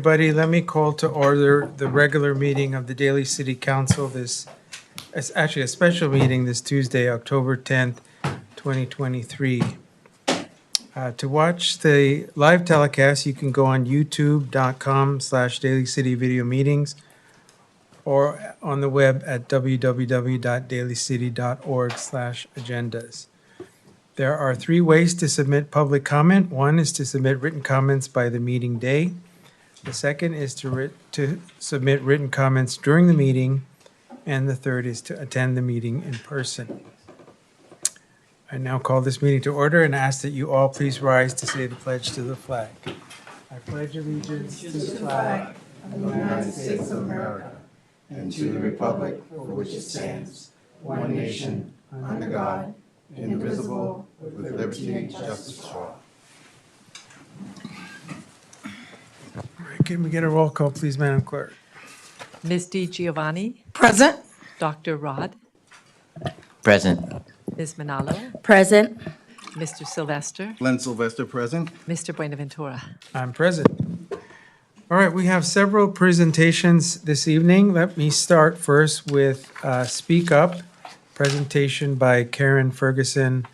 Everybody, let me call to order the regular meeting of the Daly City Council. This is actually a special meeting this Tuesday, October 10th, 2023. To watch the live telecast, you can go on youtube.com/Daly City Video Meetings or on the web at www.dalycity.org/agendas. There are three ways to submit public comment. One is to submit written comments by the meeting day. The second is to submit written comments during the meeting, and the third is to attend the meeting in person. I now call this meeting to order and ask that you all please rise to say the pledge to the flag. I pledge allegiance to the flag of the United States of America and to the republic for which it stands, one nation, under God, indivisible, with liberty and justice for all. Can we get a roll call, please, Madam Clerk? Ms. Giovanni? Present. Dr. Rod? Present. Ms. Manalo? Present. Mr. Sylvester? Len Sylvester present. Mr. Buenaventura? I'm present. All right, we have several presentations this evening. Let me start first with Speak Up, presentation by Karen Ferguson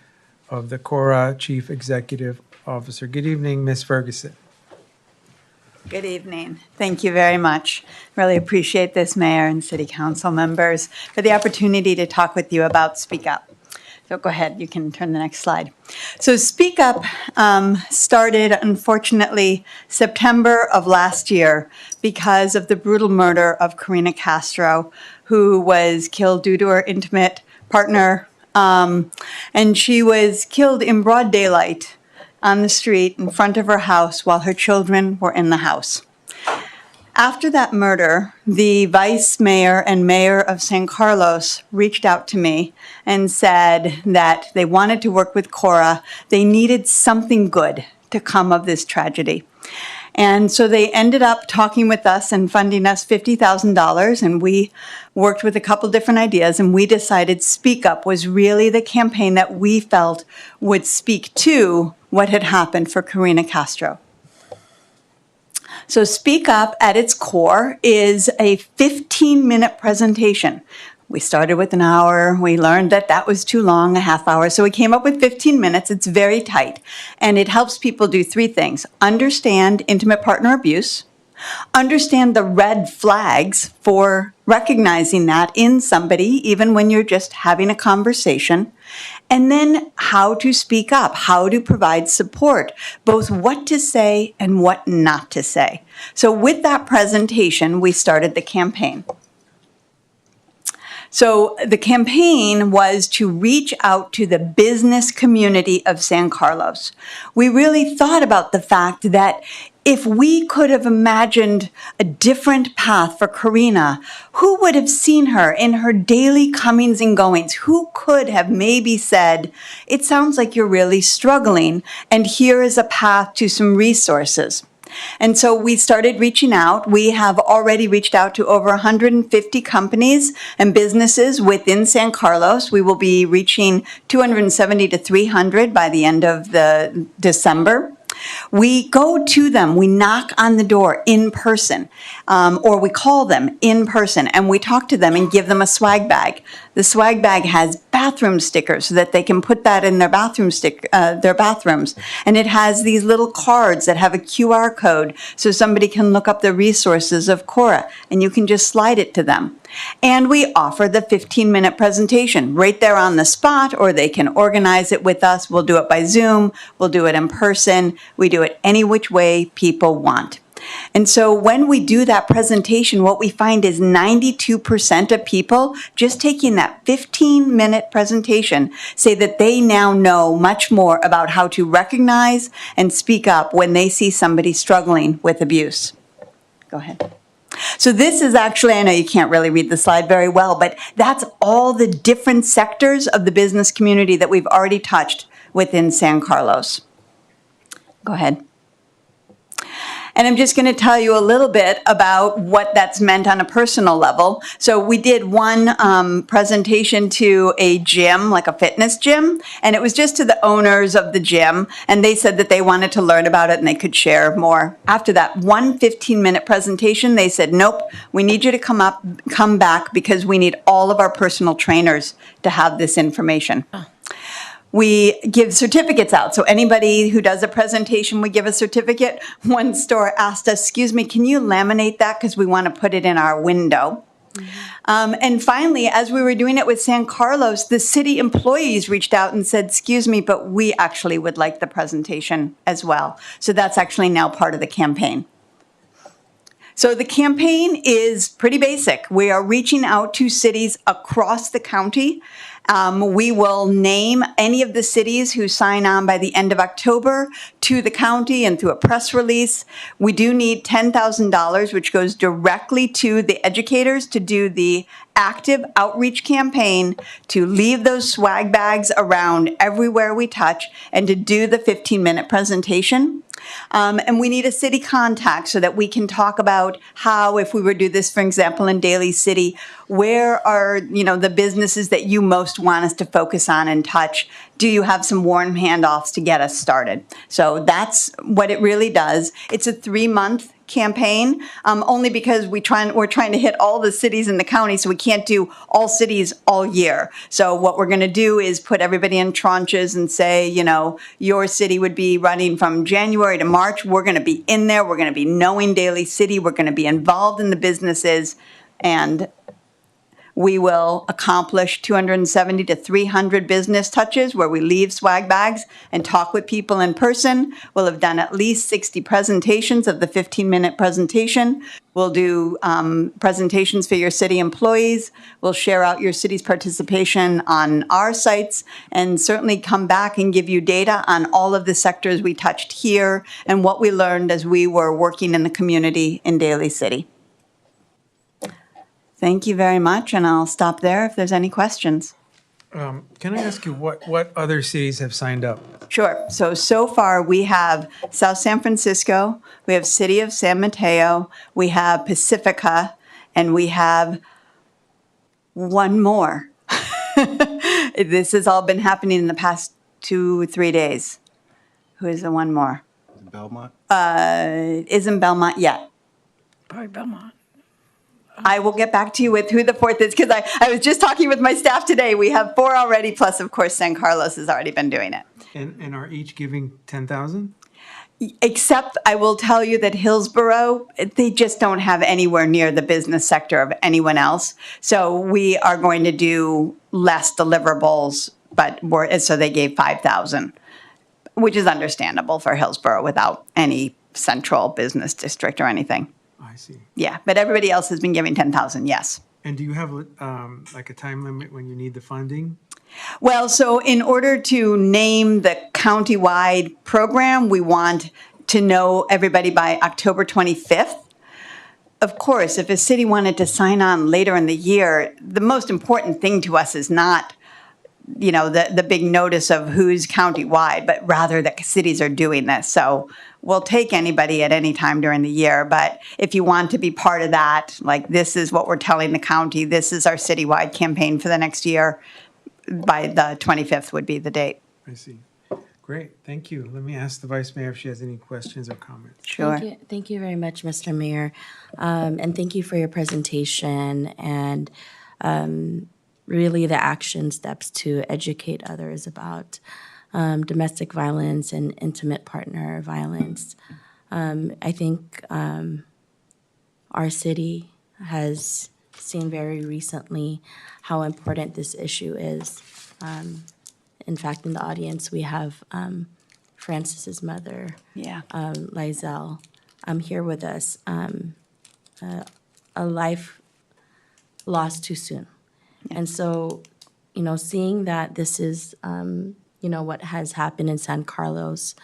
of the Cora Chief Executive Officer. Good evening, Ms. Ferguson. Good evening. Thank you very much. Really appreciate this, Mayor and City Council members, for the opportunity to talk with you about Speak Up. So go ahead, you can turn the next slide. So Speak Up started, unfortunately, September of last year because of the brutal murder of Karina Castro, who was killed due to her intimate partner. And she was killed in broad daylight on the street in front of her house while her children were in the house. After that murder, the vice mayor and mayor of San Carlos reached out to me and said that they wanted to work with Cora. They needed something good to come of this tragedy. And so they ended up talking with us and funding us $50,000, and we worked with a couple different ideas, and we decided Speak Up was really the campaign that we felt would speak to what had happened for Karina Castro. So Speak Up at its core is a 15-minute presentation. We started with an hour. We learned that that was too long, a half hour. So we came up with 15 minutes. It's very tight. And it helps people do three things: understand intimate partner abuse, understand the red flags for recognizing that in somebody, even when you're just having a conversation, and then how to speak up, how to provide support, both what to say and what not to say. So with that presentation, we started the campaign. So the campaign was to reach out to the business community of San Carlos. We really thought about the fact that if we could have imagined a different path for Karina, who would have seen her in her daily comings and goings? Who could have maybe said, it sounds like you're really struggling, and here is a path to some resources? And so we started reaching out. We have already reached out to over 150 companies and businesses within San Carlos. We will be reaching 270 to 300 by the end of December. We go to them, we knock on the door in person, or we call them in person, and we talk to them and give them a swag bag. The swag bag has bathroom stickers so that they can put that in their bathrooms, and it has these little cards that have a QR code so somebody can look up the resources of Cora, and you can just slide it to them. And we offer the 15-minute presentation right there on the spot, or they can organize it with us. We'll do it by Zoom. We'll do it in person. We do it any which way people want. And so when we do that presentation, what we find is 92% of people just taking that 15-minute presentation say that they now know much more about how to recognize and speak up when they see somebody struggling with abuse. Go ahead. So this is actually, I know you can't really read the slide very well, but that's all the different sectors of the business community that we've already touched within San Carlos. Go ahead. And I'm just going to tell you a little bit about what that's meant on a personal level. So we did one presentation to a gym, like a fitness gym, and it was just to the owners of the gym, and they said that they wanted to learn about it and they could share more. After that 15-minute presentation, they said, nope, we need you to come back because we need all of our personal trainers to have this information. We give certificates out. So anybody who does a presentation, we give a certificate. One store asked us, excuse me, can you laminate that because we want to put it in our window? And finally, as we were doing it with San Carlos, the city employees reached out and said, excuse me, but we actually would like the presentation as well. So that's actually now part of the campaign. So the campaign is pretty basic. We are reaching out to cities across the county. We will name any of the cities who sign on by the end of October to the county and through a press release. We do need $10,000, which goes directly to the educators to do the active outreach campaign, to leave those swag bags around everywhere we touch, and to do the 15-minute presentation. And we need a city contact so that we can talk about how, if we were to do this, for example, in Daly City, where are, the businesses that you most want us to focus on and touch? Do you have some warm handoffs to get us started? So that's what it really does. It's a 3-month campaign, only because we're trying to hit all the cities in the county, so we can't do all cities all year. So what we're going to do is put everybody in tranches and say, your city would be running from January to March. We're going to be in there. We're going to be knowing Daly City. We're going to be involved in the businesses, and we will accomplish 270 to 300 business touches where we leave swag bags and talk with people in person. We'll have done at least 60 presentations of the 15-minute presentation. We'll do presentations for your city employees. We'll share out your city's participation on our sites and certainly come back and give you data on all of the sectors we touched here and what we learned as we were working in the community in Daly City. Thank you very much, and I'll stop there if there's any questions. Can I ask you what other cities have signed up? Sure. So far, we have South San Francisco, we have City of San Mateo, we have Pacifica, and we have one more. This has all been happening in the past 2-3 days. Who is the one more? Belmont? Isn't Belmont yet. Probably Belmont. I will get back to you with who the fourth is, because I was just talking with my staff today. We have 4 already, plus, of course, San Carlos has already been doing it. And are each giving 10,000? Except I will tell you that Hillsborough, they just don't have anywhere near the business sector of anyone else. So we are going to do less deliverables, so they gave 5,000, which is understandable for Hillsborough without any central business district or anything. I see. Yeah, but everybody else has been giving 10,000, yes. And do you have like a time limit when you need the funding? Well, so in order to name the countywide program, we want to know everybody by October 25th. Of course, if a city wanted to sign on later in the year, the most important thing to us is not, the big notice of who's countywide, but rather that cities are doing this. So we'll take anybody at any time during the year. But if you want to be part of that, like this is what we're telling the county, this is our citywide campaign for the next year, by the 25th would be the date. I see. Great, thank you. Let me ask the Vice Mayor if she has any questions or comments. Sure. Thank you very much, Mr. Mayor. And thank you for your presentation and really the action steps to educate others about domestic violence and intimate partner violence. I think our city has seen very recently how important this issue is. In fact, in the audience, we have Francis's mother, Yeah. Lizelle, here with us. A life lost too soon. And so, seeing that this is, what has happened in San Carlos,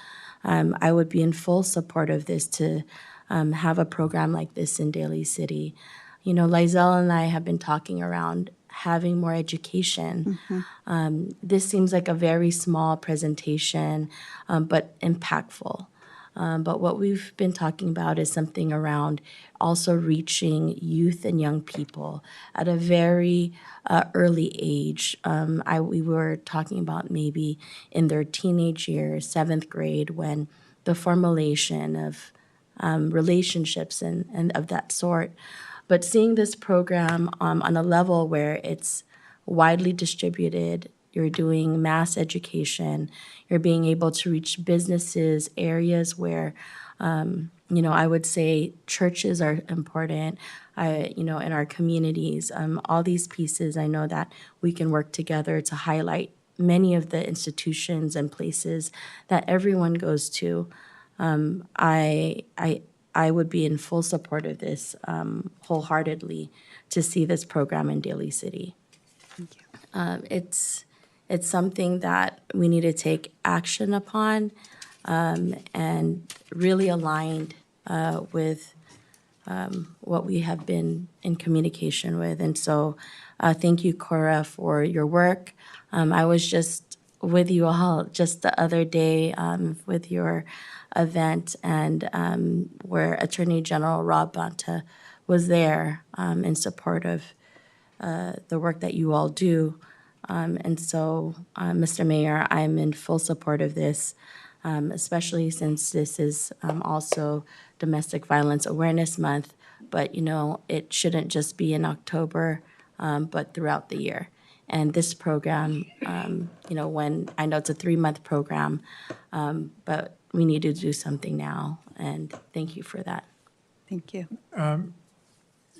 I would be in full support of this to have a program like this in Daly City. Lizelle and I have been talking around having more education. This seems like a very small presentation, but impactful. But what we've been talking about is something around also reaching youth and young people at a very early age. We were talking about maybe in their teenage years, 7th grade, when the formulation of relationships and of that sort. But seeing this program on a level where it's widely distributed, you're doing mass education, you're being able to reach businesses, areas where, I would say churches are important, in our communities, all these pieces, I know that we can work together to highlight many of the institutions and places that everyone goes to. I would be in full support of this wholeheartedly to see this program in Daly City. It's something that we need to take action upon and really aligned with what we have been in communication with. And so thank you, Cora, for your work. I was just with you all just the other day with your event and where Attorney General Rob Bonta was there in support of the work that you all do. And so, Mr. Mayor, I'm in full support of this, especially since this is also Domestic Violence Awareness Month. But, it shouldn't just be in October, but throughout the year. And this program, when I know it's a 3-month program, but we need to do something now. And thank you for that. Thank you.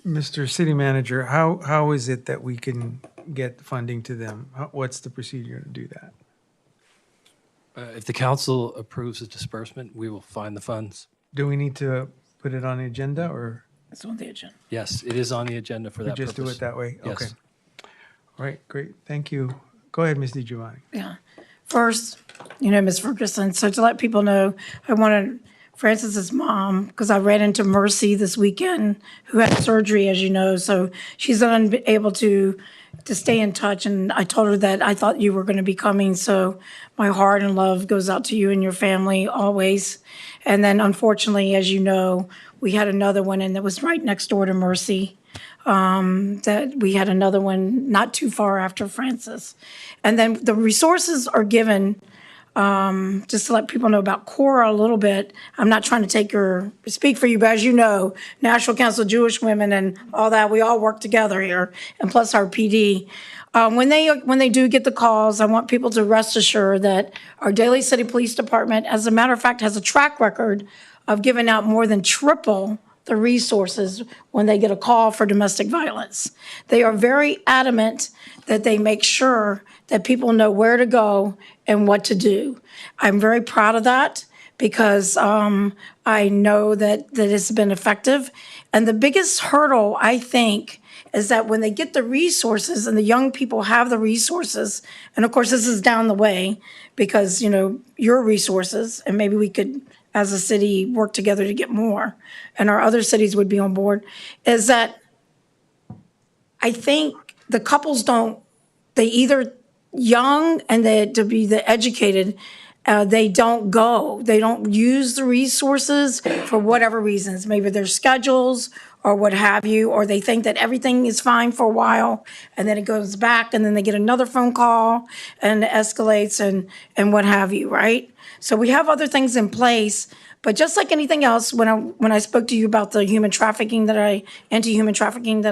Mr. City Manager, how is it that we can get funding to them? What's the procedure to do that? If the council approves the disbursement, we will find the funds. Do we need to put it on the agenda, or It's on the agenda. Yes, it is on the agenda for we that just purpose. do it that way? Yes. Okay. All right, great. Thank you. Go ahead, Ms. DiGiovanni. Yeah. First, Ms. Ferguson, so to let people know, I wanted Francis's mom, because I ran into Mercy this weekend, who had surgery, as you know, so she's unable to stay in touch, and I told her that I thought you were going to be coming, so my heart and love goes out to you and your family always. And then unfortunately, as you know, we had another one, and that was right next door to Mercy. That we had another one not too far after Francis. And then the resources are given, just to let people know about Cora a little bit. I'm not trying to speak for you, but as you know, National Council of Jewish Women and all that, we all work together here, and plus our PD. When they do get the calls, I want people to rest assured that our Daly City Police Department, as a matter of fact, has a track record of giving out more than triple the resources when they get a call for domestic violence. They are very adamant that they make sure that people know where to go and what to do. I'm very proud of that because I know that it's been effective. And the biggest hurdle, I think, is that when they get the resources and the young people have the resources, and of course this is down the way because, your resources, and maybe we could, as a city, work together to get more, and our other cities would be on board, is that I think the couples they either young and to be the educated, they don't go. They don't use the resources for whatever reasons, maybe their schedules or what have you, or they think that everything is fine for a while and then it goes back and then they get another phone call and it escalates and what have you, right? So we have other things in place, but just like anything else, when I spoke to you about the anti-human trafficking that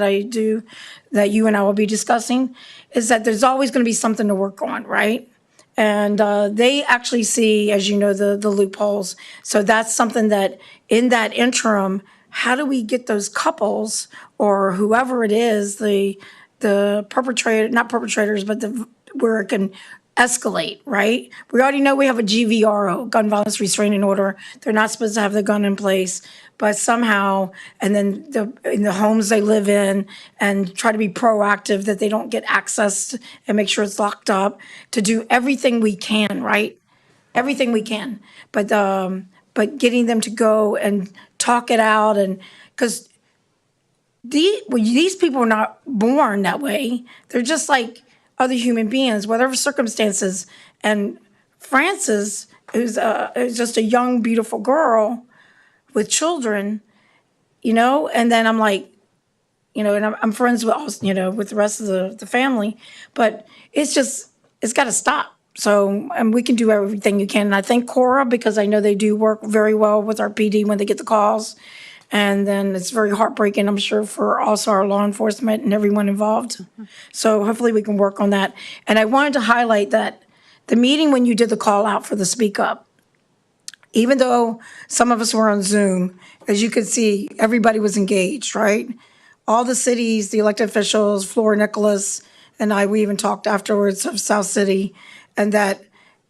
I do, that you and I will be discussing, is that there's always going to be something to work on, right? And they actually see, as you know, the loopholes. So that's something that in that interim, how do we get those couples or whoever it is, the perpetrator, not perpetrators, but where it can escalate, right? We already know we have a GVRO, gun violence restraining order. They're not supposed to have the gun in place, but somehow, and then in the homes they live in, and try to be proactive that they don't get access and make sure it's locked up, to do everything we can, right? Everything we can, but getting them to go and talk it out, and because these people are not born that way. They're just like other human beings, whatever circumstances. And Francis who's just a young, beautiful girl with children, and then I'm like, and I'm friends with, with the rest of the family, but it's got to stop. So, and we can do everything you can. And I thank Cora because I know they do work very well with our PD when they get the calls. And then it's very heartbreaking, I'm sure, for also our law enforcement and everyone involved. So hopefully we can work on that. And I wanted to highlight that the meeting when you did the call out for the speak up, even though some of us were on Zoom, as you could see, everybody was engaged, right? All the cities, the elected officials, Flora Nicholas and I, we even talked afterwards of South City, and that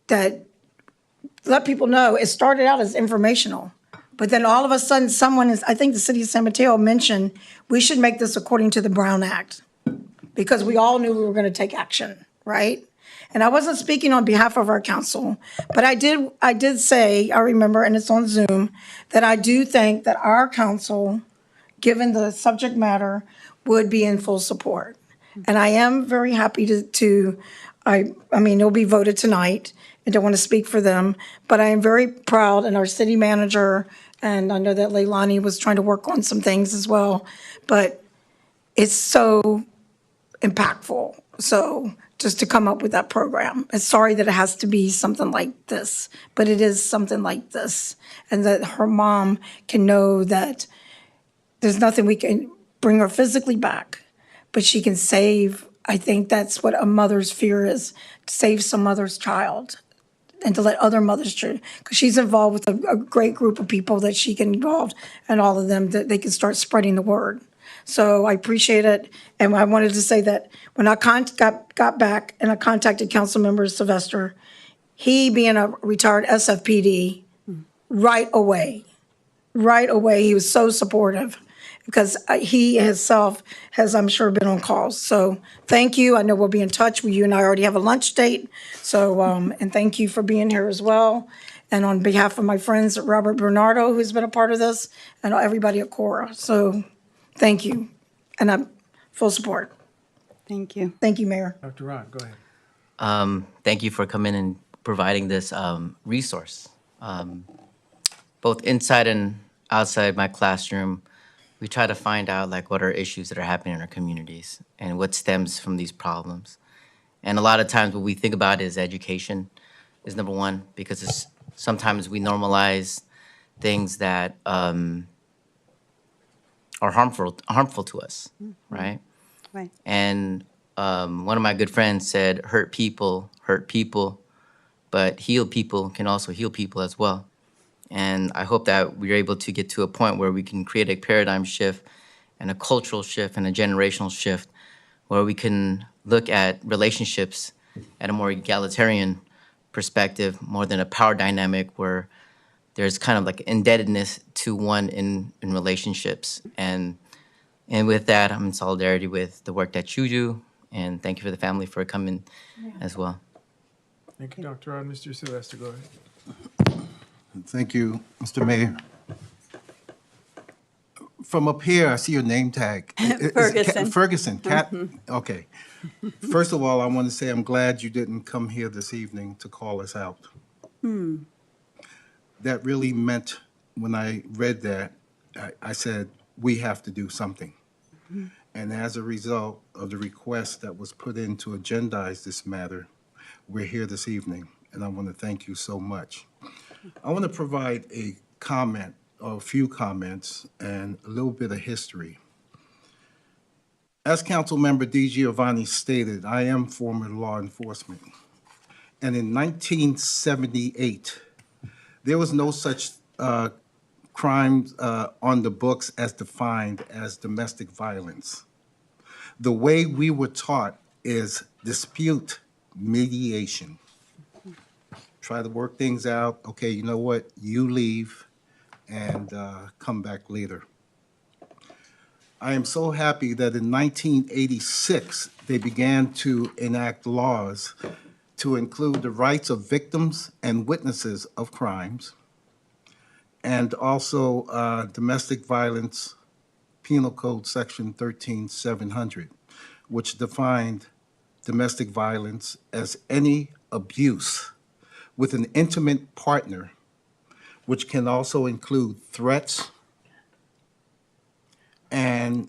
let people know it started out as informational. But then all of a sudden, I think the city of San Mateo mentioned, we should make this according to the Brown Act, because we all knew we were going to take action, right? And I wasn't speaking on behalf of our council, but I did say, I remember, and it's on Zoom, that I do think that our council, given the subject matter, would be in full support. And I am very happy I mean, it'll be voted tonight. I don't want to speak for them, but I am very proud, and our city manager, and I know that Leilani was trying to work on some things as well, but it's so impactful. So just to come up with that program. It's sorry that it has to be something like this, but it is something like this. And that her mom can know that there's nothing we can bring her physically back, but she can save. I think that's what a mother's fear is, to save some mother's child and to let other mothers, because she's involved with a great group of people that she can involve, and all of them, that they can start spreading the word. So I appreciate it. And I wanted to say that when I got back and I contacted Councilmember Sylvester, he being a retired SFPD, right away, he was so supportive, because he himself has, I'm sure, been on calls. So thank you. I know we'll be in touch. You and I already have a lunch date. So, and thank you for being here as well. And on behalf of my friends, Robert Bernardo, who's been a part of this, and everybody at Cora. So thank you. And I'm full support. Thank you. Thank you, Mayor. Dr. Rod, go ahead. Thank you for coming and providing this resource. Both inside and outside my classroom, we try to find out like what are issues that are happening in our communities and what stems from these problems. And a lot of times what we think about is education is number one, because sometimes we normalize things that are harmful to us, right? Right. And one of my good friends said, hurt people, but healed people can also heal people as well. And I hope that we're able to get to a point where we can create a paradigm shift and a cultural shift and a generational shift where we can look at relationships at a more egalitarian perspective, more than a power dynamic where there's kind of like indebtedness to one in relationships. And with that, I'm in solidarity with the work that you do, and thank you for the family for coming as well. Thank you, Dr. Rod. Mr. Sylvester, go ahead. Thank you, Mr. Mayor. From up here, I see your name tag. Ferguson. Ferguson, Cat, okay. First of all, I want to say I'm glad you didn't come here this evening to call us out. That really meant, when I read that, I said, we have to do something. And as a result of the request that was put in to agendize this matter, we're here this evening, and I want to thank you so much. I want to provide a comment, or a few comments, and a little bit of history. As Councilmember DiGiovanni stated, I am former law enforcement. And in 1978, there was no such crimes on the books as defined as domestic violence. The way we were taught is dispute mediation. Try to work things out. Okay, you know what? You leave and come back later. I am so happy that in 1986, they began to enact laws to include the rights of victims and witnesses of crimes, and also domestic violence Penal Code Section 13700, which defined domestic violence as any abuse with an intimate partner, which can also include threats and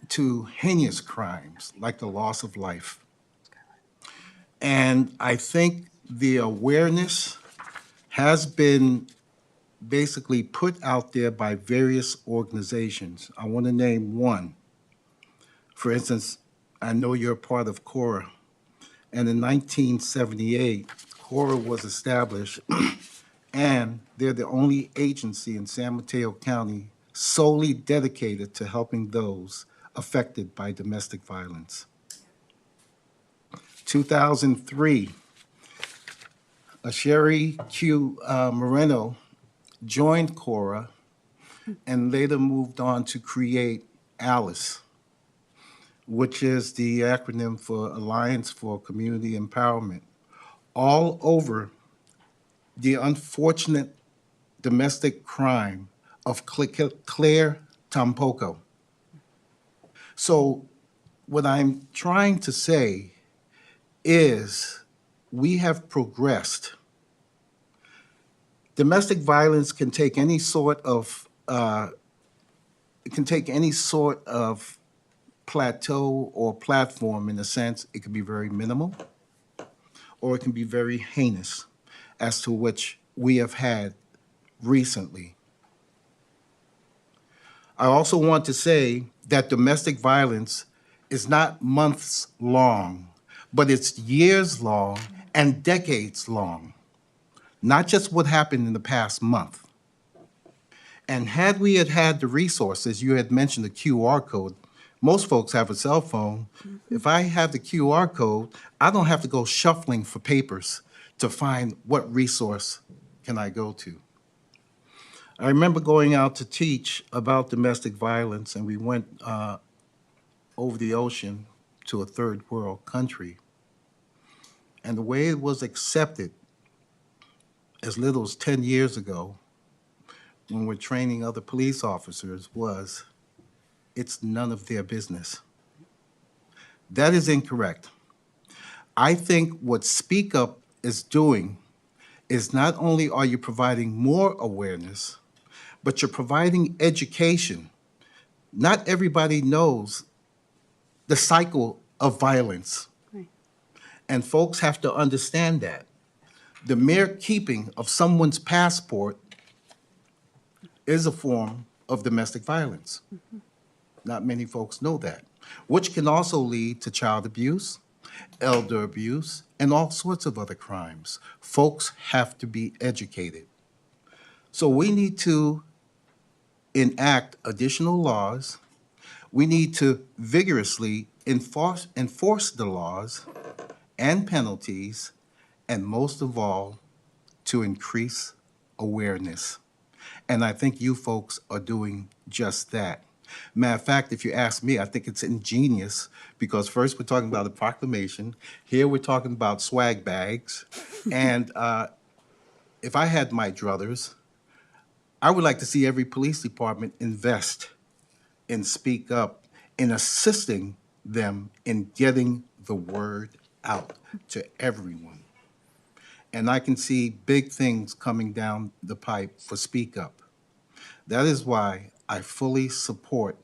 to heinous crimes like the loss of life. And I think the awareness has been basically put out there by various organizations. I want to name one. For instance, I know you're part of CORA, and in 1978, CORA was established, and they're the only agency in San Mateo County solely dedicated to helping those affected by domestic violence. 2003, Sherry Q. Moreno joined CORA and later moved on to create ALICE, which is the acronym for Alliance for Community Empowerment, all over the unfortunate domestic crime of Claire Tampoco. So what I'm trying to say is we have progressed. Domestic violence can take any sort of plateau or platform. In a sense, it can be very minimal, or it can be very heinous, as to which we have had recently. I also want to say that domestic violence is not months long, but it's years long and decades long, not just what happened in the past month. And had we had the resources, you had mentioned the QR code. Most folks have a cell phone. If I have the QR code, I don't have to go shuffling for papers to find what resource can I go to. I remember going out to teach about domestic violence, and we went over the ocean to a third world country. And the way it was accepted as little as 10 years ago when we're training other police officers was, it's none of their business. That is incorrect. I think what Speak Up is doing is not only are you providing more awareness, but you're providing education. Not everybody knows the cycle of violence. Right. And folks have to understand that. The mere keeping of someone's passport is a form of domestic violence. Not many folks know that, which can also lead to child abuse, elder abuse, and all sorts of other crimes. Folks have to be educated. So we need to enact additional laws. We need to vigorously enforce the laws and penalties, and most of all, to increase awareness. And I think you folks are doing just that. Matter of fact, if you ask me, I think it's ingenious because first we're talking about a proclamation. Here we're talking about swag bags. And if I had my druthers, I would like to see every police department invest and Speak Up in assisting them in getting the word out to everyone. And I can see big things coming down the pipe for Speak Up. That is why I fully support.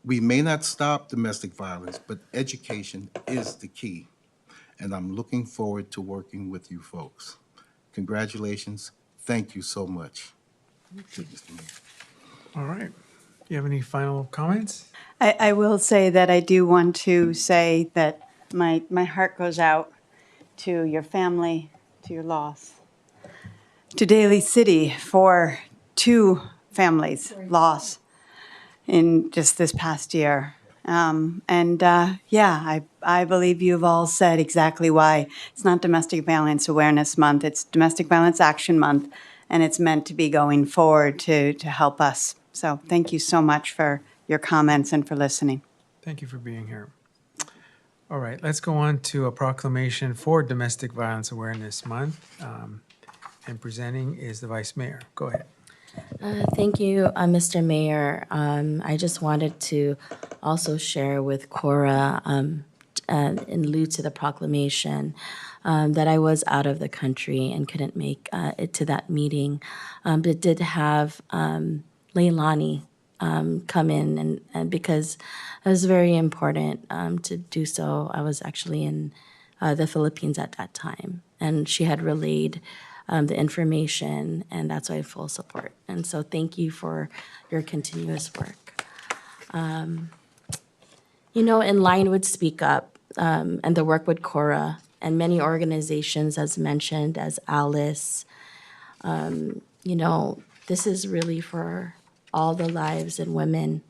We may not stop domestic violence, but education is the key. And I'm looking forward to working with you folks. Congratulations. Thank you so much. Mr. Mayor. All right. Do you have any final comments? I will say that I do want to say that my heart goes out to your family, to your loss, to Daly City for 2 families' loss in just this past year. I believe you've all said exactly why it's not Domestic Violence Awareness Month, it's Domestic Violence Action Month, and it's meant to be going forward to help us. So thank you so much for your comments and for listening. Thank you for being here. All right, let's go on to a proclamation for Domestic Violence Awareness Month. And presenting is the Vice Mayor. Go ahead. Thank you, Mr. Mayor. I just wanted to also share with Cora, in lieu to the proclamation, that I was out of the country and couldn't make it to that meeting. But did have Leilani come in, and because it was very important to do so. I was actually in the Philippines at that time, and she had relayed the information, and that's why I have full support. And so thank you for your continuous work. In line with Speak Up and the work with Cora and many organizations, as mentioned, as Alice, this is really for all the lives and women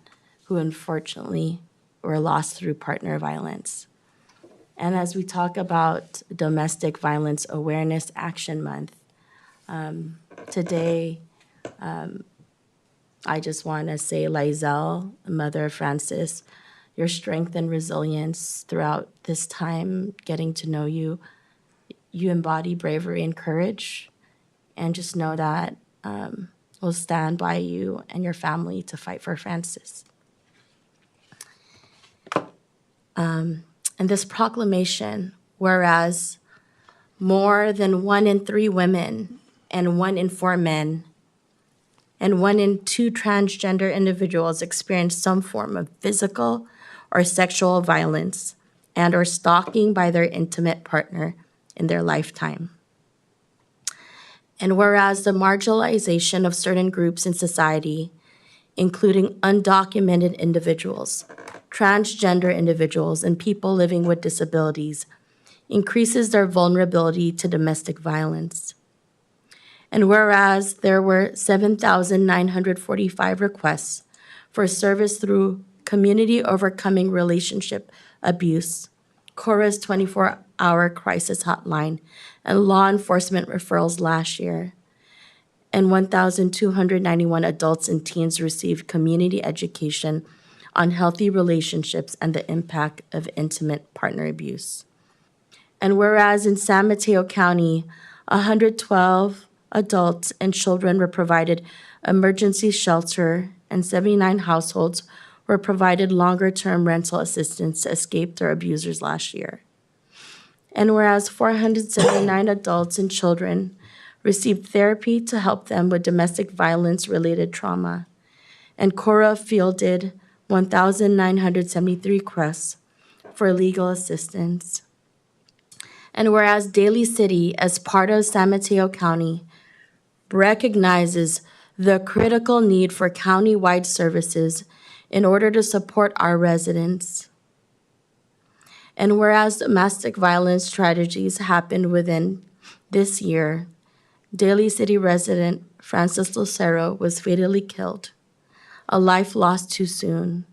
who unfortunately were lost through partner violence. And as we talk about Domestic Violence Awareness Action Month, today, I just want to say, Lizelle, Mother Francis, your strength and resilience throughout this time, getting to know you, you embody bravery and courage. And just know that we'll stand by you and your family to fight for Francis. And this proclamation, whereas more than 1 in 3 women and 1 in 4 men and 1 in 2 transgender individuals experience some form of physical or sexual violence and or stalking by their intimate partner in their lifetime. And whereas the marginalization of certain groups in society, including undocumented individuals, transgender individuals, and people living with disabilities, increases their vulnerability to domestic violence. And whereas there were 7,945 requests for service through Community Overcoming Relationship Abuse, Cora's 24-hour crisis hotline, and law enforcement referrals last year, and 1,291 adults and teens received community education on healthy relationships and the impact of intimate partner abuse. And whereas in San Mateo County, 112 adults and children were provided emergency shelter, and 79 households were provided longer-term rental assistance to escape their abusers last year. And whereas 479 adults and children received therapy to help them with domestic violence-related trauma, and Cora fielded 1,973 requests for legal assistance. And whereas Daly City, as part of San Mateo County, recognizes the critical need for county-wide services in order to support our residents. And whereas domestic violence tragedies happened within this year, Daly City resident Francis Lucero was fatally killed, a life lost too soon.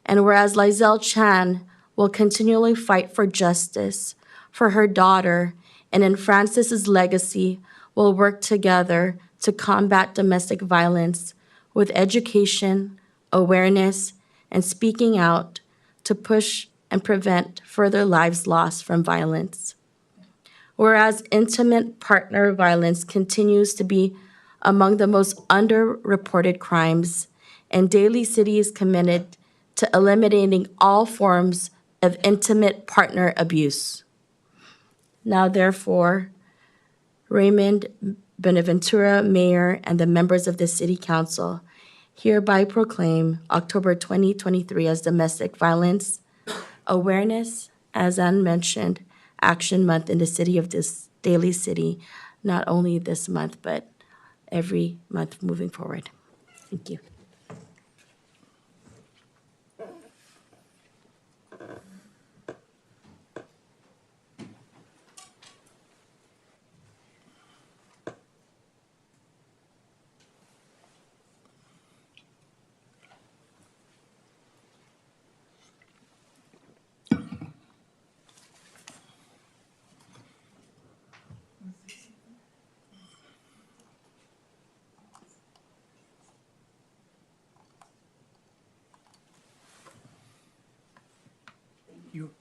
And whereas Lizelle Chan will continually fight for justice for her daughter, and in Francis's legacy will work together to combat domestic violence with education, awareness, and speaking out to push and prevent further lives lost from violence. Whereas intimate partner violence continues to be among the most underreported crimes, and Daly City is committed to eliminating all forms of intimate partner abuse. Now, therefore, Raymond Benaventura, Mayor, and the members of the City Council hereby proclaim October 2023 as Domestic Violence Awareness, as Ann mentioned, Action Month in the city of Daly City, not only this month, but every month moving forward. Thank you.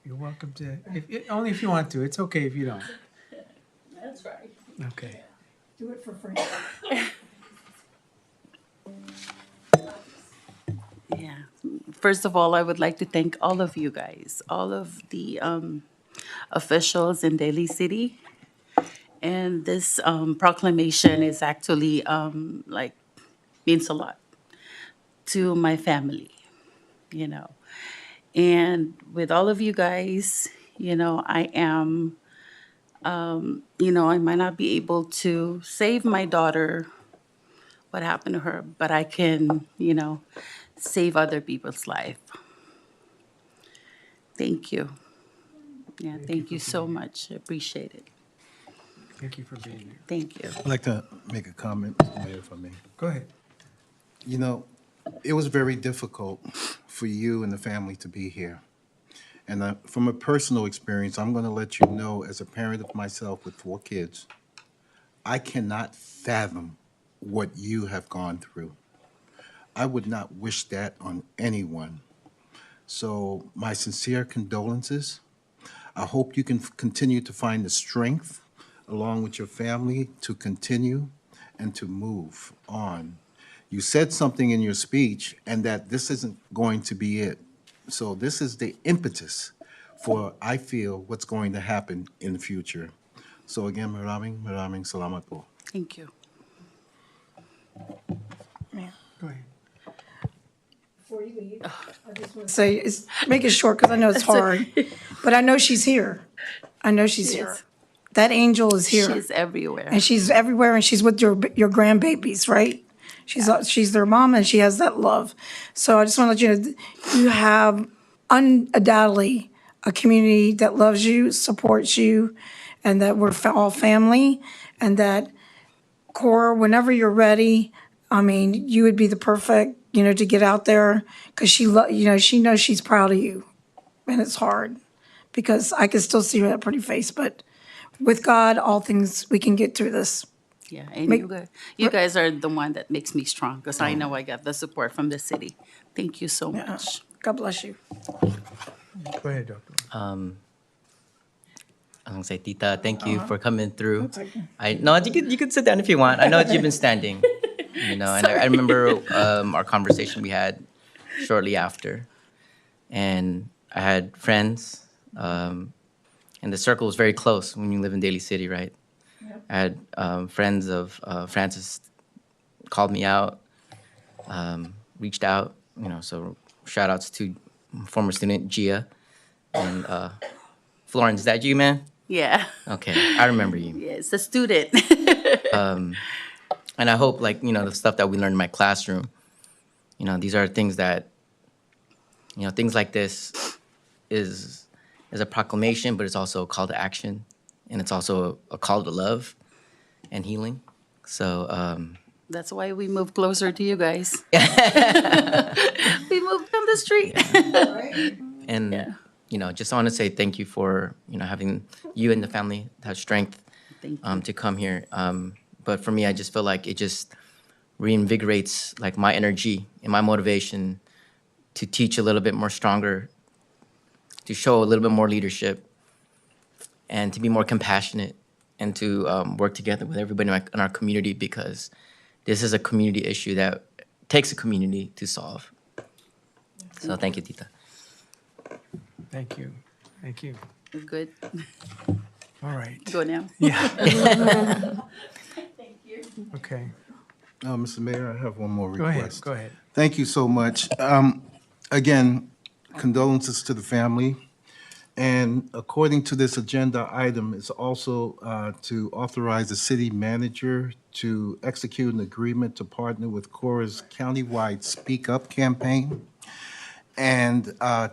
You're welcome to, only if you want to. It's okay if you don't. That's right. Okay. Do it for free. Yeah. First of all, I would like to thank all of you guys, all of the officials in Daly City. And this proclamation is actually like means a lot to my family, you know. And with all of you guys, I am, I might not be able to save my daughter, what happened to her, but I can, save other people's life. Thank you. Yeah, thank you so much. I appreciate it. Thank you for being here. Thank you. I'd like to make a comment, Mr. Mayor, if I may. Go ahead. You know, it was very difficult for you and the family to be here. And from a personal experience, I'm going to let you know, as a parent of myself with 4 kids, I cannot fathom what you have gone through. I would not wish that on anyone. So my sincere condolences. I hope you can continue to find the strength along with your family to continue and to move on. You said something in your speech, and that this isn't going to be it. So this is the impetus for, I feel, what's going to happen in the future. So again, maraming salamat po. Thank you. Go ahead. Before you leave, I just want to say, make it short, because I know it's hard, but I know she's here. I know she's here. is. That angel is here. She's everywhere. And she's everywhere, and she's with your grandbabies, right? She's their mom, and she has that love. So I just want to let you know, you have undoubtedly a community that loves you, supports you, and that we're all family, and that Cora, whenever you're ready, I mean, you would be the perfect, to get out there, because she knows she's proud of you, and it's hard, because I can still see that pretty face, but with God, all things, we can get through this. Yeah, and Make- you guys are the one that makes me strong, because I know I got the support from the city. Thank you so Yeah. much. God bless you. Go ahead, Dr. I'm gonna say, Tita, thank you for coming through. That's okay. You could sit down if you want. I know you've been standing, and I remember our conversation we had shortly after, and I had friends, and the circle was very close when you live in Daly City, right? I had friends of Francis called me out, reached out, so shout outs to former student Gia and Florence. Is that you, man? Yeah, Okay, I remember you. yeah, it's a student. And I hope, the stuff that we learned in my classroom, these are things that, things like this is a proclamation, but it's also a call to action, and it's also a call to love and healing. So, That's why we moved closer to you guys. We moved down the street. and, Yeah. just want to say thank you for, having you and the family have strength Thank you. to come here. But for me, I just feel like it just reinvigorates my energy and my motivation to teach a little bit more stronger, to show a little bit more leadership, and to be more compassionate, and to work together with everybody in our community, because this is a community issue that takes a community to solve. So thank you, Tita. Thank you. Thank you. We're good. All right. Go now. Okay. Mr. Mayor, I have one more Go ahead. request. Go ahead. Thank you so much. Again, condolences to the family. And according to this agenda item, it's also to authorize the city manager to execute an agreement to partner with Cora's countywide Speak Up campaign. And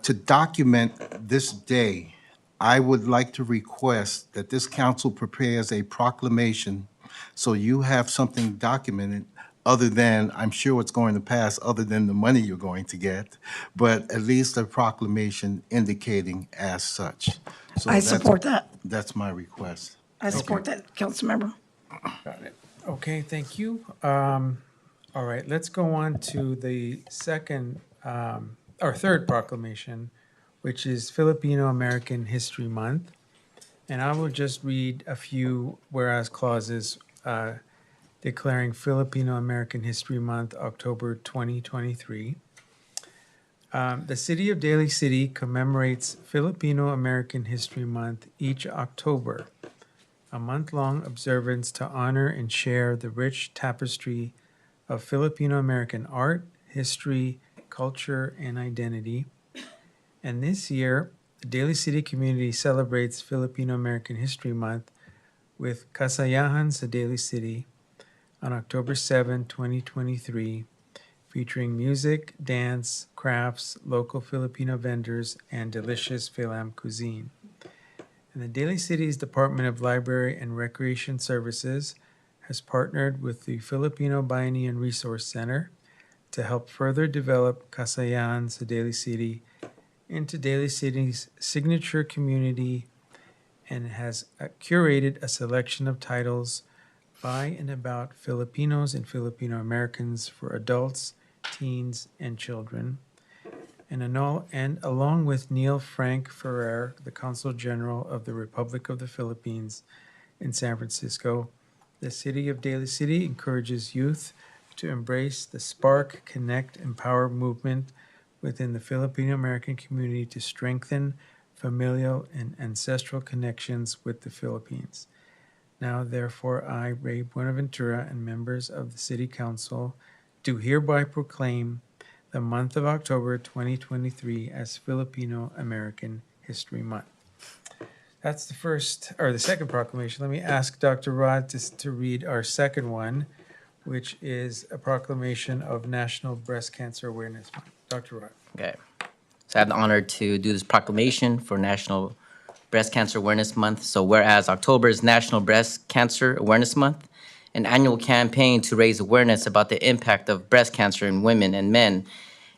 to document this day, I would like to request that this council prepares a proclamation so you have something documented, other than, I'm sure it's going to pass, other than the money you're going to get, but at least a proclamation indicating as such. So I that's- support that. That's my request. I support that, Councilmember. Got it. Okay, thank you. All right, let's go on to the third proclamation, which is Filipino American History Month. And I will just read a few whereas clauses declaring Filipino American History Month, October 2023. The City of Daly City commemorates Filipino American History Month each October, a month-long observance to honor and share the rich tapestry of Filipino American art, history, culture, and identity. And this year, the Daly City community celebrates Filipino American History Month with Kasayahan sa Daly City on October 7, 2023, featuring music, dance, crafts, local Filipino vendors, and delicious Philam cuisine. And the Daly City's Department of Library and Recreation Services has partnered with the Filipino Bayanihan Resource Center to help further develop Kasayahan sa Daly City into Daly City's signature community and has curated a selection of titles by and about Filipinos and Filipino Americans for adults, teens, and children. And along with Neil Frank Ferrer, the Consul General of the Republic of the Philippines in San Francisco, the City of Daly City encourages youth to embrace the Spark, Connect, Empower movement within the Filipino American community to strengthen familial and ancestral connections with the Philippines. Now, therefore, I, Ray Buenaventura, and members of the City Council do hereby proclaim the month of October 2023 as Filipino American History Month. That's the second proclamation. Let me ask Dr. Rod to read our second one, which is a proclamation of National Breast Cancer Awareness Month. Dr. Rod. Okay. So I have the honor to do this proclamation for National Breast Cancer Awareness Month. So whereas October is National Breast Cancer Awareness Month, an annual campaign to raise awareness about the impact of breast cancer in women and men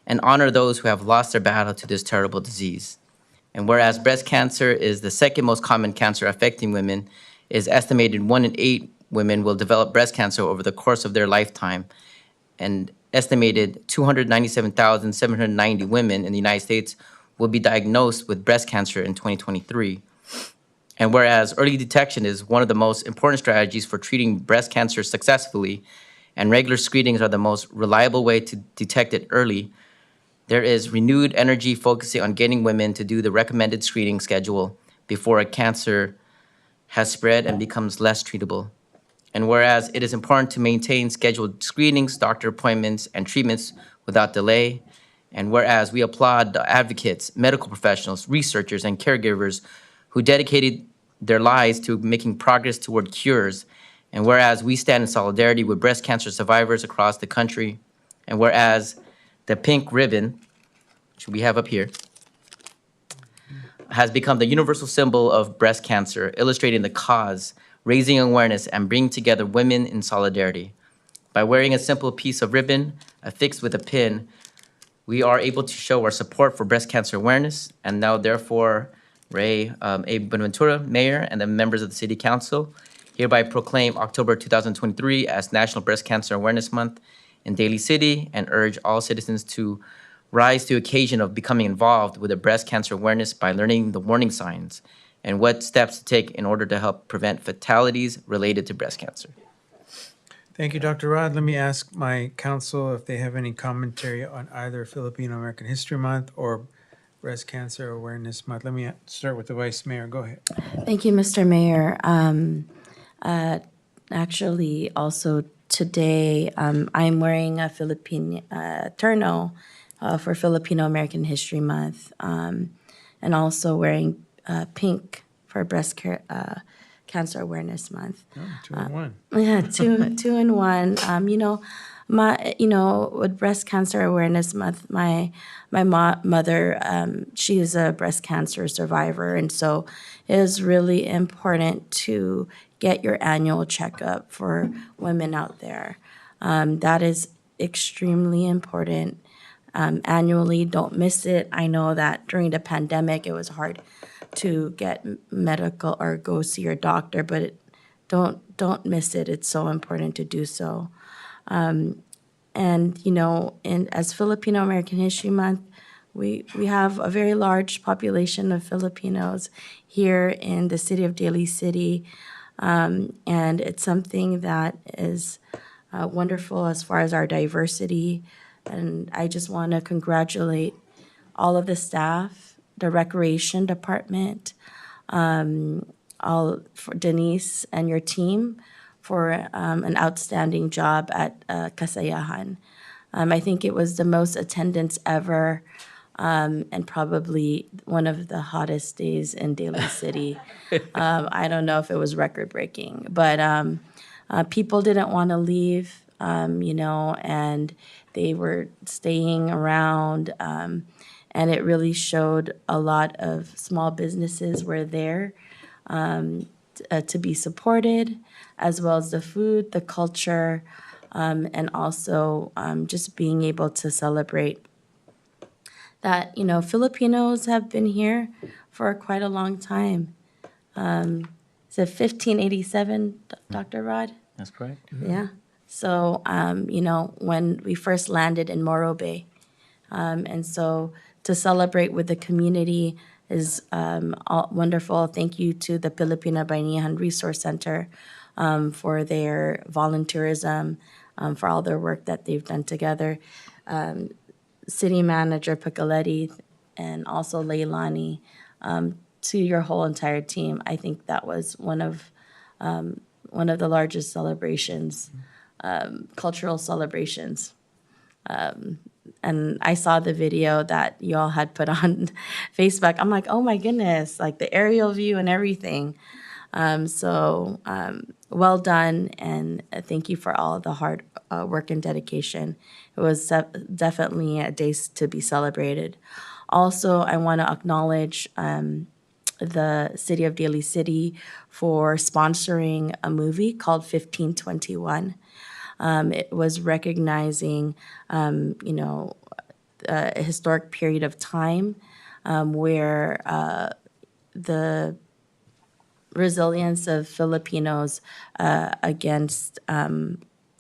and honor those who have lost their battle to this terrible disease. And whereas breast cancer is the second most common cancer affecting women, it is estimated 1 in 8 women will develop breast cancer over the course of their lifetime, and estimated 297,790 women in the United States will be diagnosed with breast cancer in 2023. And whereas early detection is one of the most important strategies for treating breast cancer successfully, and regular screenings are the most reliable way to detect it early, there is renewed energy focusing on getting women to do the recommended screening schedule before a cancer has spread and becomes less treatable. And whereas it is important to maintain scheduled screenings, doctor appointments, and treatments without delay, and whereas we applaud the advocates, medical professionals, researchers, and caregivers who dedicated their lives to making progress toward cures, and whereas we stand in solidarity with breast cancer survivors across the country, and whereas the pink ribbon, which we have up here, has become the universal symbol of breast cancer, illustrating the cause, raising awareness, and bringing together women in solidarity. By wearing a simple piece of ribbon affixed with a pin, we are able to show our support for breast cancer awareness. And now, therefore, Ray A. Buenaventura, Mayor, and the members of the City Council hereby proclaim October 2023 as National Breast Cancer Awareness Month in Daly City and urge all citizens to rise to the occasion of becoming involved with the breast cancer awareness by learning the warning signs and what steps to take in order to help prevent fatalities related to breast cancer. Thank you, Dr. Rod. Let me ask my council if they have any commentary on either Filipino American History Month or Breast Cancer Awareness Month. Let me start with the Vice Mayor. Go ahead. Thank you, Mr. Mayor. Actually, also today, I'm wearing a Filipino terno for Filipino American History Month, and also wearing pink for Cancer Awareness Month. Oh, 2 in 1. Yeah, two in one. With Breast Cancer Awareness Month, my mother, she is a breast cancer survivor, and so it is really important to get your annual checkup for women out there. That is extremely important. Annually, don't miss it. I know that during the pandemic, it was hard to get medical or go see your doctor, but don't miss it. It's so important to do so. As Filipino American History Month, we have a very large population of Filipinos here in the city of Daly City, and it's something that is wonderful as far as our diversity. And I just want to congratulate all of the staff, the recreation department, all for Denise and your team for an outstanding job at Kasayahan. I think it was the most attendance ever, and probably one of the hottest days in Daly City. I don't know if it was record breaking, but people didn't want to leave, and they were staying around. And it really showed a lot of small businesses were there to be supported, as well as the food, the culture, and also just being able to celebrate that, Filipinos have been here for quite a long time. Is it 1587, Dr. Rod? That's correct. Yeah. So, when we first landed in Morro Bay, and so to celebrate with the community is wonderful. Thank you to the Filipina Bayanihan Resource Center for their volunteerism, for all their work that they've done together. City Manager Picoletti and also Leilani, to your whole entire team. I think that was one of the largest celebrations, cultural celebrations. And I saw the video that y'all had put on Facebook. I'm like, oh my goodness, like the aerial view and everything. Well done, and thank you for all the hard work and dedication. It was definitely a day to be celebrated. Also, I want to acknowledge the City of Daly City for sponsoring a movie called 1521. It was recognizing, a historic period of time where the resilience of Filipinos against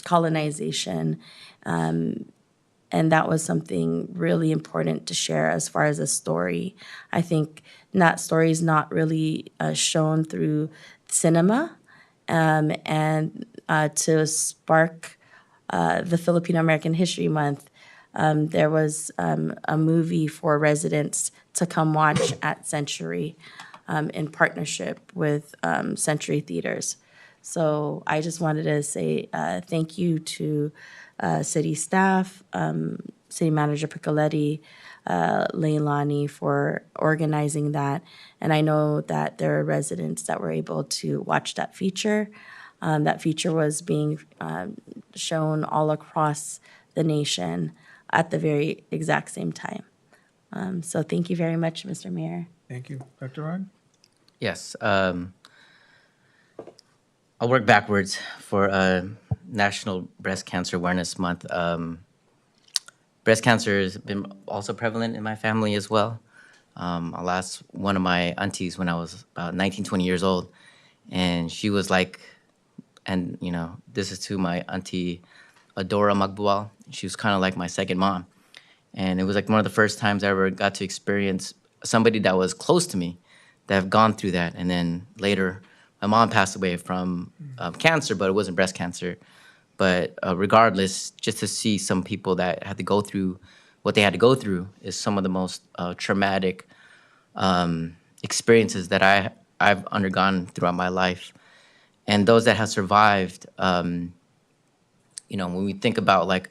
colonization, and that was something really important to share as far as a story. I think that story is not really shown through cinema, and to spark the Filipino American History Month, there was a movie for residents to come watch at Century in partnership with Century Theaters. So I just wanted to say thank you to city staff, City Manager Picoletti, Leilani for organizing that. And I know that there are residents that were able to watch that feature. That feature was being shown all across the nation at the very exact same time. So thank you very much, Mr. Mayor. Thank you. Dr. Rod? Yes. I'll work backwards for National Breast Cancer Awareness Month. Breast cancer has been also prevalent in my family as well. I lost one of my aunties when I was about 19, 20 years old. And she was like, and this is to my auntie Adora Magbual. She was kind of like my second mom. And it was like one of the first times I ever got to experience somebody that was close to me that have gone through that. And then later, my mom passed away from cancer, but it wasn't breast cancer. But regardless, just to see some people that had to go through what they had to go through is some of the most traumatic experiences that I've undergone throughout my life. And those that have survived, when we think about like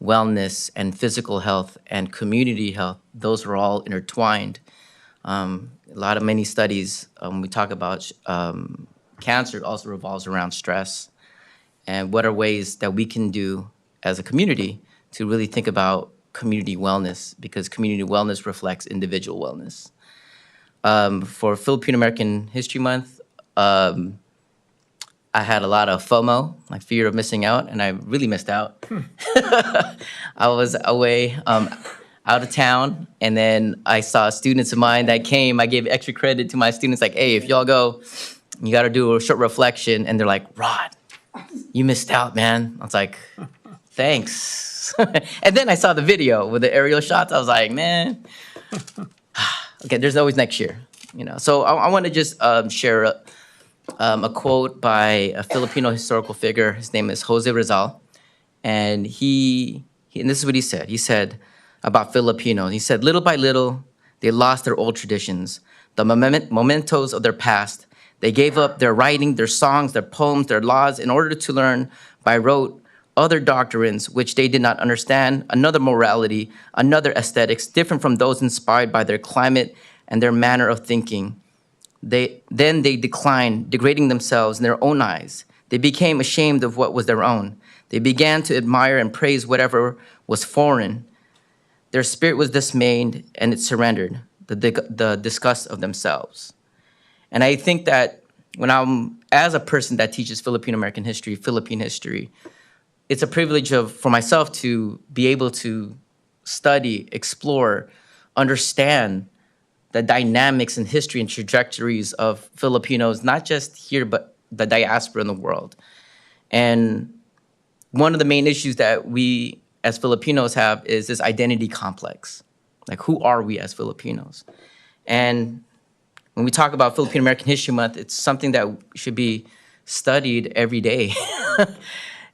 wellness and physical health and community health, those are all intertwined. Many studies, we talk about cancer also revolves around stress. And what are ways that we can do as a community to really think about community wellness, because community wellness reflects individual wellness. For Filipino American History Month, I had a lot of FOMO, like fear of missing out, and I really missed out. I was away out of town, and then I saw students of mine that came. I gave extra credit to my students, like, hey, if y'all go, you got to do a short reflection. And they're like, Rod, you missed out, man. I was like, thanks. And then I saw the video with the aerial shots. I was like, man, okay, there's always next year. So I want to just share a quote by a Filipino historical figure. His name is Jose Rizal. And and this is what he said. He said, about Filipinos. He said, little by little, they lost their old traditions, the mementos of their past. They gave up their writing, their songs, their poems, their laws in order to learn by rote other doctrines which they did not understand, another morality, another aesthetics, different from those inspired by their climate and their manner of thinking. Then they declined, degrading themselves in their own eyes. They became ashamed of what was their own. They began to admire and praise whatever was foreign. Their spirit was dismayed and it surrendered, the disgust of themselves. And I think that when I'm, as a person that teaches Filipino-American history, Philippine history, it's a privilege for myself to be able to study, explore, understand the dynamics and history and trajectories of Filipinos, not just here, but the diaspora in the world. And one of the main issues that we as Filipinos have is this identity complex. Like, who are we as Filipinos? And when we talk about Filipino American History Month, it's something that should be studied every day.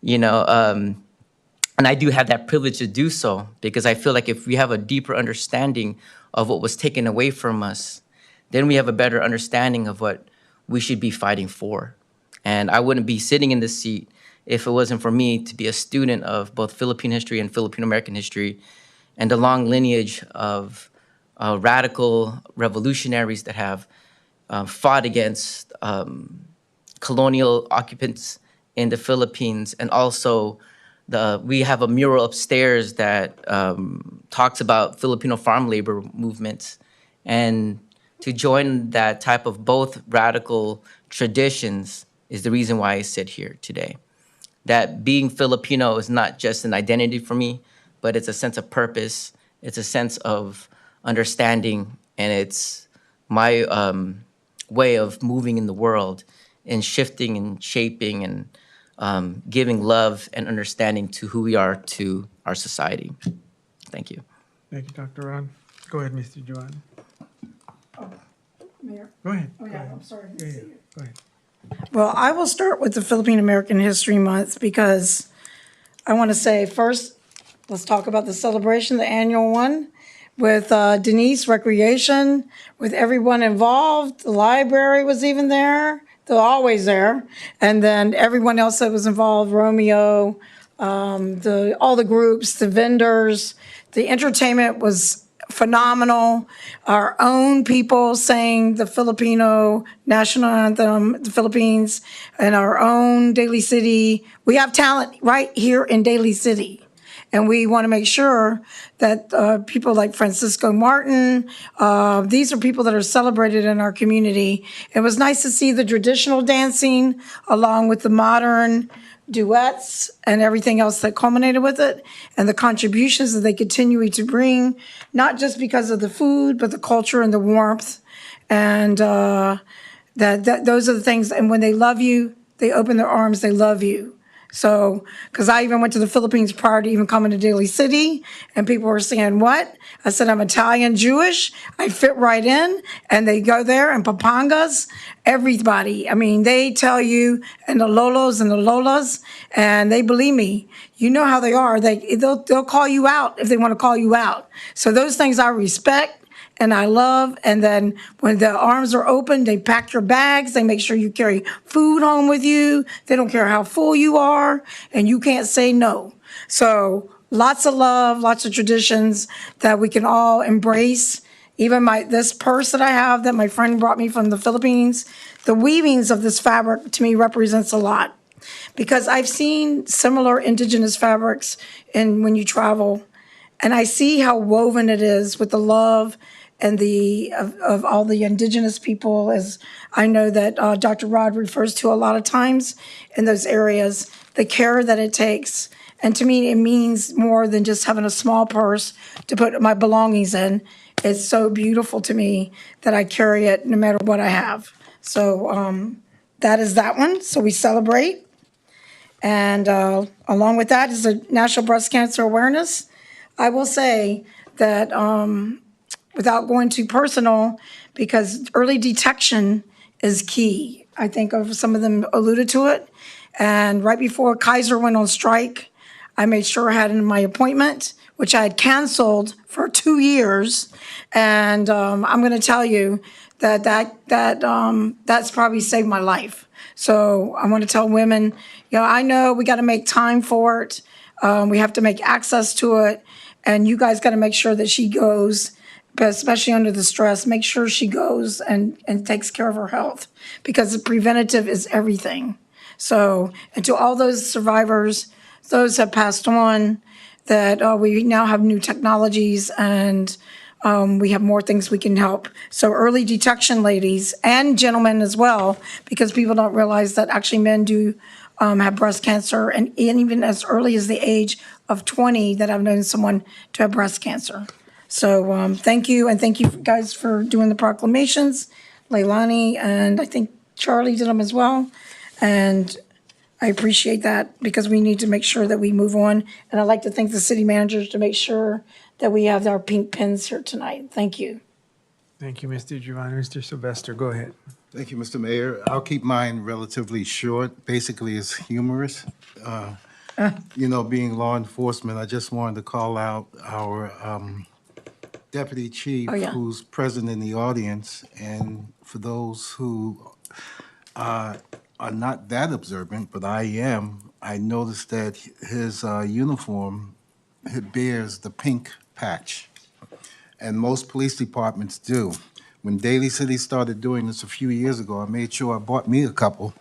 And I do have that privilege to do so because I feel like if we have a deeper understanding of what was taken away from us, then we have a better understanding of what we should be fighting for. And I wouldn't be sitting in this seat if it wasn't for me to be a student of both Philippine history and Filipino American history and the long lineage of radical revolutionaries that have fought against colonial occupants in the Philippines. And also we have a mural upstairs that talks about Filipino farm labor movements. And to join that type of both radical traditions is the reason why I sit here today. That being Filipino is not just an identity for me, but it's a sense of purpose, it's a sense of understanding, and it's my way of moving in the world and shifting and shaping and giving love and understanding to who we are to our society. Thank you. Thank you, Dr. Ron. Go ahead, Mr. Juan. Mayor? Go ahead. Oh, yeah, I'm sorry. I didn't see you. Go ahead. Well, I will start with the Philippine American History Month because I want to say first, let's talk about the celebration, the annual one, with Denise Recreation, with everyone involved. The library was even there. They're always there. And then everyone else that was involved, Romeo, all the groups, the vendors, the entertainment was phenomenal. Our own people sang the Filipino national anthem, the Philippines, and our own Daly City. We have talent right here in Daly City. And we want to make sure that people like Francisco Martin, these are people that are celebrated in our community. It was nice to see the traditional dancing along with the modern duets and everything else that culminated with it, and the contributions that they continue to bring, not just because of the food, but the culture and the warmth. And that those are the things, and when they love you, they open their arms, they love you. So, because I even went to the Philippines prior to even coming to Daly City, and people were saying, what? I said, I'm Italian Jewish. I fit right in. And they go there, and Papangas, everybody. I mean, they tell you, and the Lolos and the Lolas, and they believe me. You know how they are. They'll call you out if they want to call you out. So those things I respect. And I love, and then when the arms are open, they pack your bags, they make sure you carry food home with you, they don't care how full you are, and you can't say no. So lots of love, lots of traditions that we can all embrace. Even this purse that I have that my friend brought me from the Philippines, the weavings of this fabric to me represents a lot. Because I've seen similar indigenous fabrics when you travel, and I see how woven it is with the love and of all the indigenous people, as I know that Dr. Rod refers to a lot of times in those areas, the care that it takes. And to me, it means more than just having a small purse to put my belongings in. It's so beautiful to me that I carry it no matter what I have. So that is that one. So we celebrate. And along with that is the National Breast Cancer Awareness. I will say that without going too personal, because early detection is key. I think some of them alluded to it. And right before Kaiser went on strike, I made sure I had in my appointment, which I had canceled for 2 years. And I'm going to tell you that's probably saved my life. So I want to tell women, I know we got to make time for it. We have to make access to it. And you guys got to make sure that she goes, but especially under the stress, make sure she goes and takes care of her health, because the preventative is everything. So, and to all those survivors, those have passed on, that we now have new technologies and we have more things we can help. So early detection, ladies and gentlemen as well, because people don't realize that actually men do have breast cancer, and even as early as the age of 20 that I've known someone to have breast cancer. So thank you, and thank you guys for doing the proclamations, Leilani, and I think Charlie did them as well. And I appreciate that, because we need to make sure that we move on. And I'd like to thank the city managers to make sure that we have our pink pens here tonight. Thank you. Thank you, Mr. Giovanni. Mr. Sylvester, go ahead. Thank you, Mr. Mayor. I'll keep mine relatively short. Basically, it's humorous. Being law enforcement, I just wanted to call out our deputy chief, Oh, yeah. who's present in the audience. And for those who are not that observant, but I am, I noticed that his uniform, it bears the pink patch. And most police departments do. When Daly City started doing this a few years ago, I made sure I bought me a couple.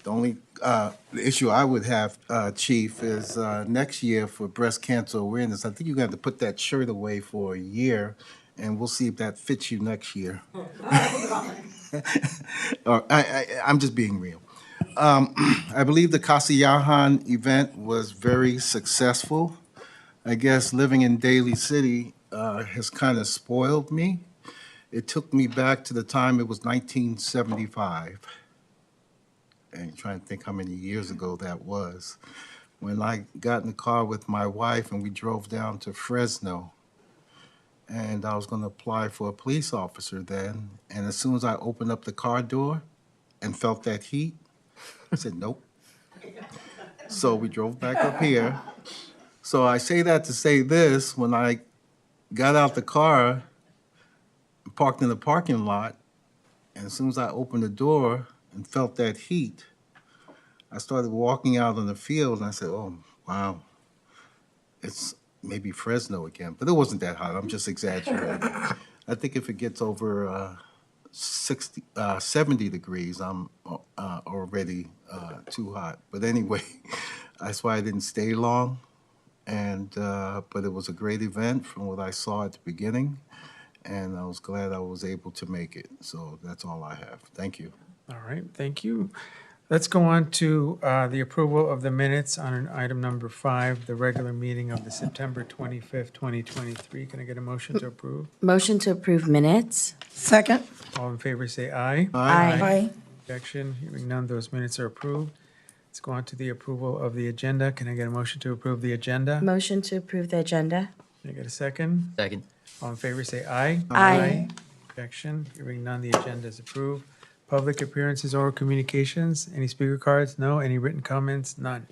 The only the issue I would have, Chief, is next year for breast cancer awareness, I think you got to put that shirt away for a year, and we'll see if that fits you next year. I'm just being real. I believe the Kasiyahan event was very successful. I guess living in Daly City has kind of spoiled me. It took me back to the time it was 1975. And trying to think how many years ago that was, when I got in the car with my wife and we drove down to Fresno. And I was going to apply for a police officer then. And as soon as I opened up the car door and felt that heat, I said, nope. So we drove back up here. So I say that to say this: when I got out the car, parked in the parking lot, and as soon as I opened the door and felt that heat, I started walking out on the field, and I said, oh, wow, it's maybe Fresno again. But it wasn't that hot. I'm just exaggerating. I think if it gets over 70 degrees, I'm already too hot. But anyway, that's why I didn't stay long. And but it was a great event from what I saw at the beginning, and I was glad I was able to make it. So that's all I have. Thank you. All right, thank you. Let's go on to the approval of the minutes on item number 5, the regular meeting of the September 25th, 2023. Can I get a motion to approve? Motion to approve minutes. Second. All in favor, say aye. Aye. Objection, hearing none, those minutes are approved. Let's go on to the approval of the agenda. Can I get a motion to approve the agenda? Motion to approve the agenda. Can I get a second? Second. All in favor, say aye. Aye. Objection, hearing none, the agenda is approved. Public appearances, oral communications, any speaker cards? No. Any written comments? None.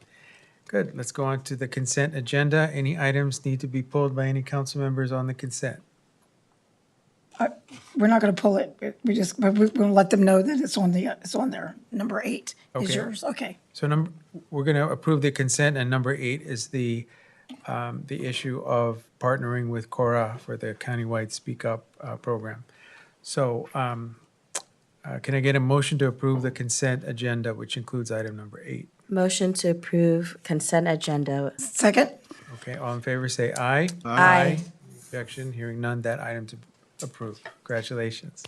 Good, let's go on to the consent agenda. Any items need to be pulled by any council members on the consent? We're not going to pull it. We'll let them know that it's on there. Number 8 is Okay. yours. Okay. So we're going to approve the consent, and number 8 is the issue of partnering with Cora for the countywide Speak Up program. So can I get a motion to approve the consent agenda, which includes item number 8? Motion to approve consent agenda. Second. Okay, all in favor, say aye. Aye. Objection, hearing none, that item's approved. Congratulations.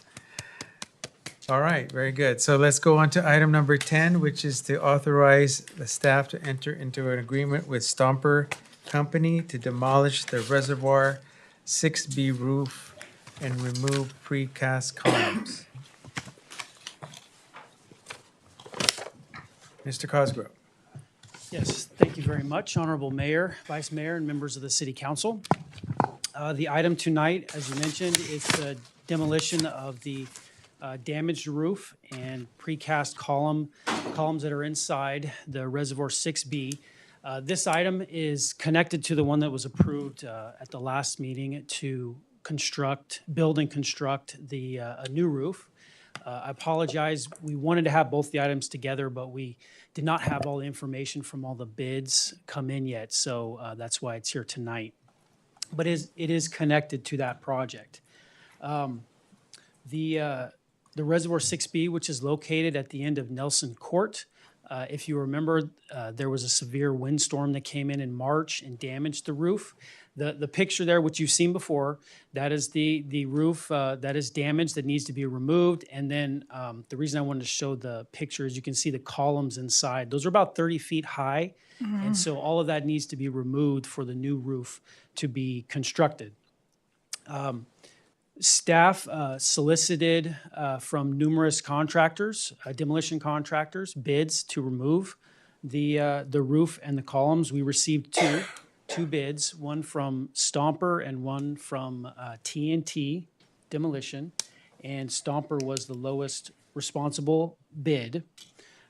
All right, very good. So let's go on to item number 10, which is to authorize the staff to enter into an agreement with Stomper Company to demolish the Reservoir 6B roof and remove precast columns. Mr. Cosgrove. Yes, thank you very much, Honorable Mayor, Vice Mayor, and members of the City Council. The item tonight, as you mentioned, is the demolition of the damaged roof and precast columns that are inside the Reservoir 6B. This item is connected to the one that was approved at the last meeting to build and construct a new roof. I apologize, we wanted to have both the items together, but we did not have all the information from all the bids come in yet, so that's why it's here tonight. But it is connected to that project. The Reservoir 6B, which is located at the end of Nelson Court, if you remember, there was a severe windstorm that came in March and damaged the roof. The picture there, which you've seen before, that is the roof that is damaged that needs to be removed. And then the reason I wanted to show the picture is you can see the columns inside. Those are about 30 feet high. And so all of that needs to be removed for the new roof to be constructed. Staff solicited from numerous contractors, demolition contractors, bids to remove the roof and the columns. We received two bids, one from Stomper and one from T&T Demolition, and Stomper was the lowest responsible bid.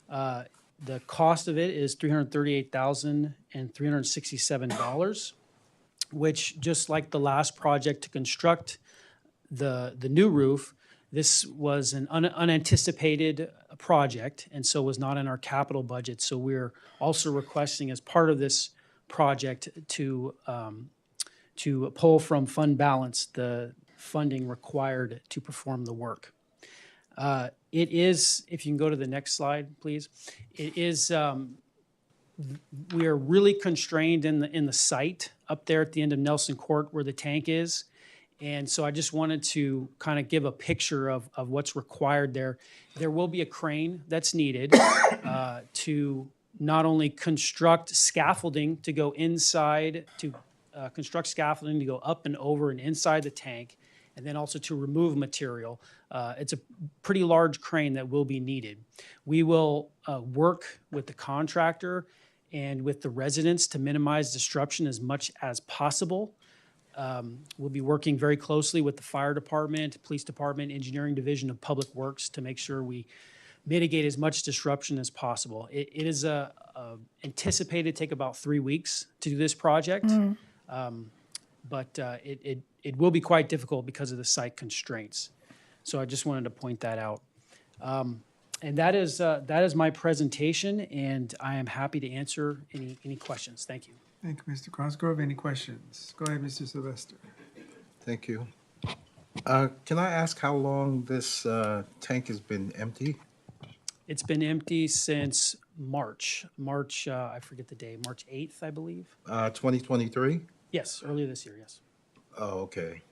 The cost of it is $338,367, which, just like the last project to construct the new roof, this was an unanticipated project, and so was not in our capital budget. So we're also requesting, as part of this project, to pull from fund balance the funding required to perform the work. It is, if you can go to the next slide, please. It is, we are really constrained in the site up there at the end of Nelson Court where the tank is. And so I just wanted to kind of give a picture of what's required there. There will be a crane that's needed to not only construct scaffolding to go inside, to construct scaffolding to go up and over and inside the tank, and then also to remove material. It's a pretty large crane that will be needed. We will work with the contractor and with the residents to minimize disruption as much as possible. We'll be working very closely with the fire department, police department, engineering division of public works to make sure we mitigate as much disruption as possible. It is anticipated to take about 3 weeks to do this project, but it will be quite difficult because of the site constraints. So I just wanted to point that out. And that is my presentation, and I am happy to answer any questions. Thank you. Thank you, Mr. Cosgrove. Any questions? Go ahead, Mr. Sylvester. Thank you. Can I ask how long this tank has been empty? It's been empty since March, I forget the day, March 8th, I believe. 2023? Yes, earlier this year, yes. Oh, okay.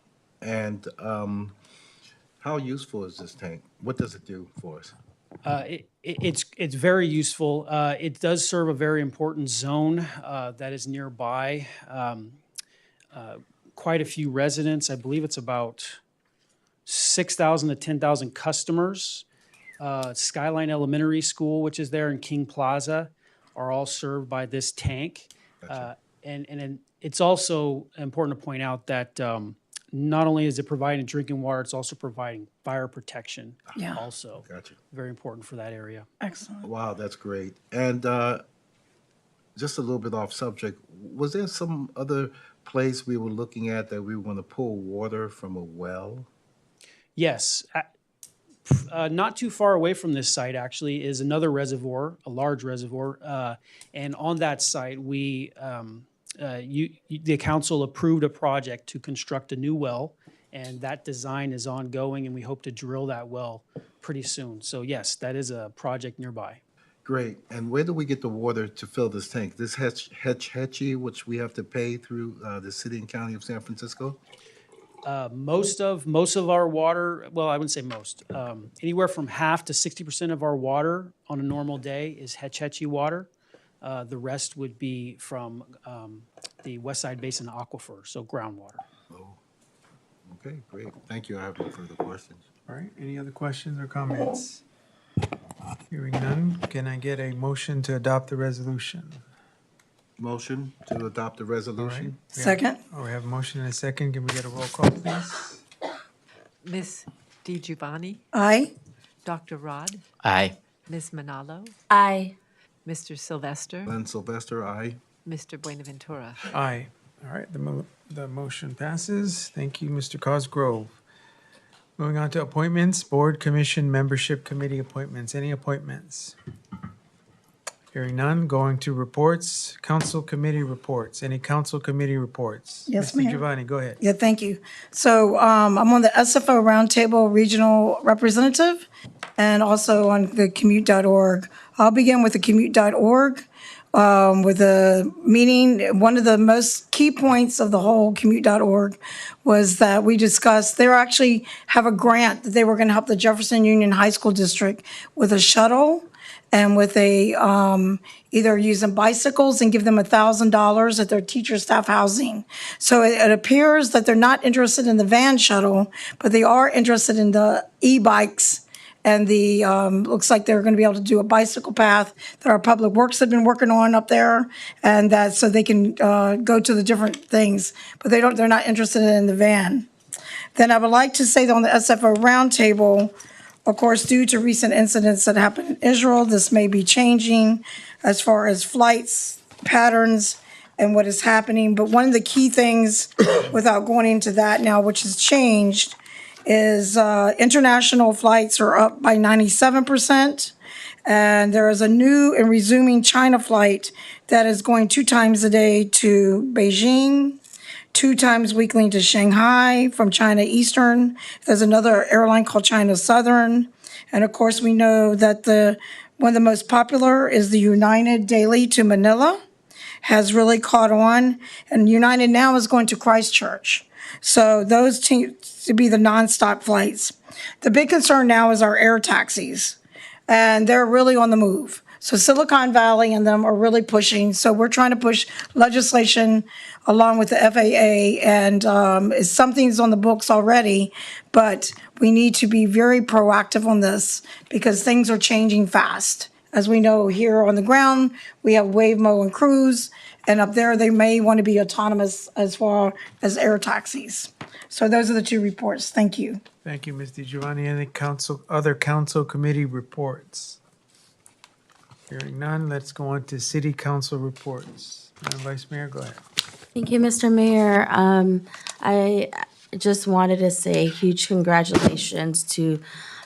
And how useful is this tank? What does it do for us? It's very useful. It does serve a very important zone that is nearby. Quite a few residents, I believe it's about 6,000 to 10,000 customers. Skyline Elementary School, which is there in King Plaza, are all served by this tank. Gotcha. And it's also important to point out that not only is it providing drinking water, it's also providing fire protection. Yeah. Also, Gotcha. very important for that area. Excellent. Wow, that's great. And just a little bit off subject, was there some other place we were looking at that we want to pull water from a well? Yes. Not too far away from this site, actually, is another reservoir, a large reservoir. And on that site, the council approved a project to construct a new well, and that design is ongoing, and we hope to drill that well pretty soon. So yes, that is a project nearby. Great. And where do we get the water to fill this tank? This Hetchy, which we have to pay through the city and county of San Francisco? Most of our water, well, I wouldn't say most, anywhere from half to 60% of our water on a normal day is Hetchy water. The rest would be from the West Side Basin Aquifer, so groundwater. Oh, okay, great. Thank you. I have no further questions. All right, any other questions or comments? Hearing none, can I get a motion to adopt the resolution? Motion to adopt the All right. resolution? Second? We have a motion and a second. Can we get a roll call, please? Ms. DiGiovanni, Aye. Dr. Rod, Aye. Ms. Manalo, Aye. Mr. Sylvester, Glenn Sylvester, aye. Mr. Buenaventura. Aye. All right, the motion passes. Thank you, Mr. Cosgrove. Moving on to appointments, board, commission, membership, committee appointments. Any appointments? Hearing none, going to reports, council committee reports. Any council committee reports? Yes, Mr. Mayor. Giovanni, go ahead. Yeah, thank you. So I'm on the SFO Roundtable Regional Representative and also on the commute.org. I'll begin with the commute.org. With the meeting, one of the most key points of the whole commute.org was that we discussed, they actually have a grant that they were going to help the Jefferson Union High School District with a shuttle and with a, either using bicycles and give them $1,000 at their teacher staff housing. So it appears that they're not interested in the van shuttle, but they are interested in the e-bikes. And the, looks like they're gonna be able to do a bicycle path that our public works have been working on up there. And that, so they can, go to the different things, but they're not interested in the van. Then I would like to say that on the SFO roundtable, of course, due to recent incidents that happened in Israel, this may be changing as far as flights, patterns, and what is happening. But one of the key things, without going into that now, which has changed, is international flights are up by 97%. And there is a new and resuming China flight that is going 2 times a day to Beijing, 2 times weekly to Shanghai from China Eastern. There's another airline called China Southern. And of course, we know that one of the most popular is the United Daly to Manila, has really caught on. And United now is going to Christchurch. So those to be the nonstop flights. The big concern now is our air taxis, and they're really on the move. So Silicon Valley and them are really pushing. So we're trying to push legislation along with the FAA, and something's on the books already, but we need to be very proactive on this because things are changing fast. As we know, here on the ground, we have Waymo and Cruise, and up there, they may want to be autonomous as far as air taxis. So those are the 2 reports. Thank you. Thank you, Ms. DiGiovanni. Any other council committee reports? Hearing none, let's go on to city council reports. Madam Vice Mayor, go ahead. Thank you, Mr. Mayor. I just wanted to say huge congratulations to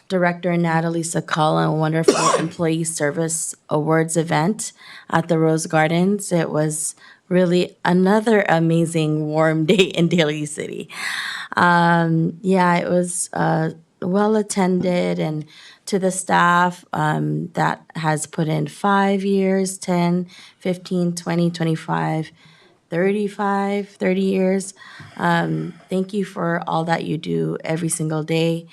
Director Natalie Sakala on a wonderful Employee Service Awards event at the Rose Gardens. It was really another amazing warm day in Daly City. Yeah, it was well attended, and to the staff that has put in 5 years, 10, 15, 20, 25, 35, 30 years. Thank you for all that you do every single day.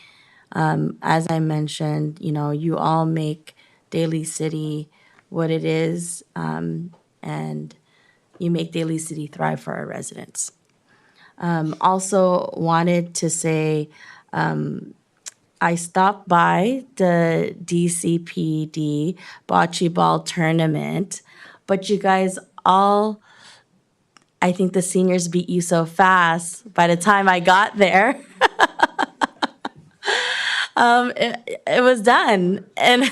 As I mentioned, you all make Daly City what it is, and you make Daly City thrive for our residents. Also wanted to say, I stopped by the DCPD bocce ball tournament, but you guys all, I think the seniors beat you so fast by the time I got there. It was done. And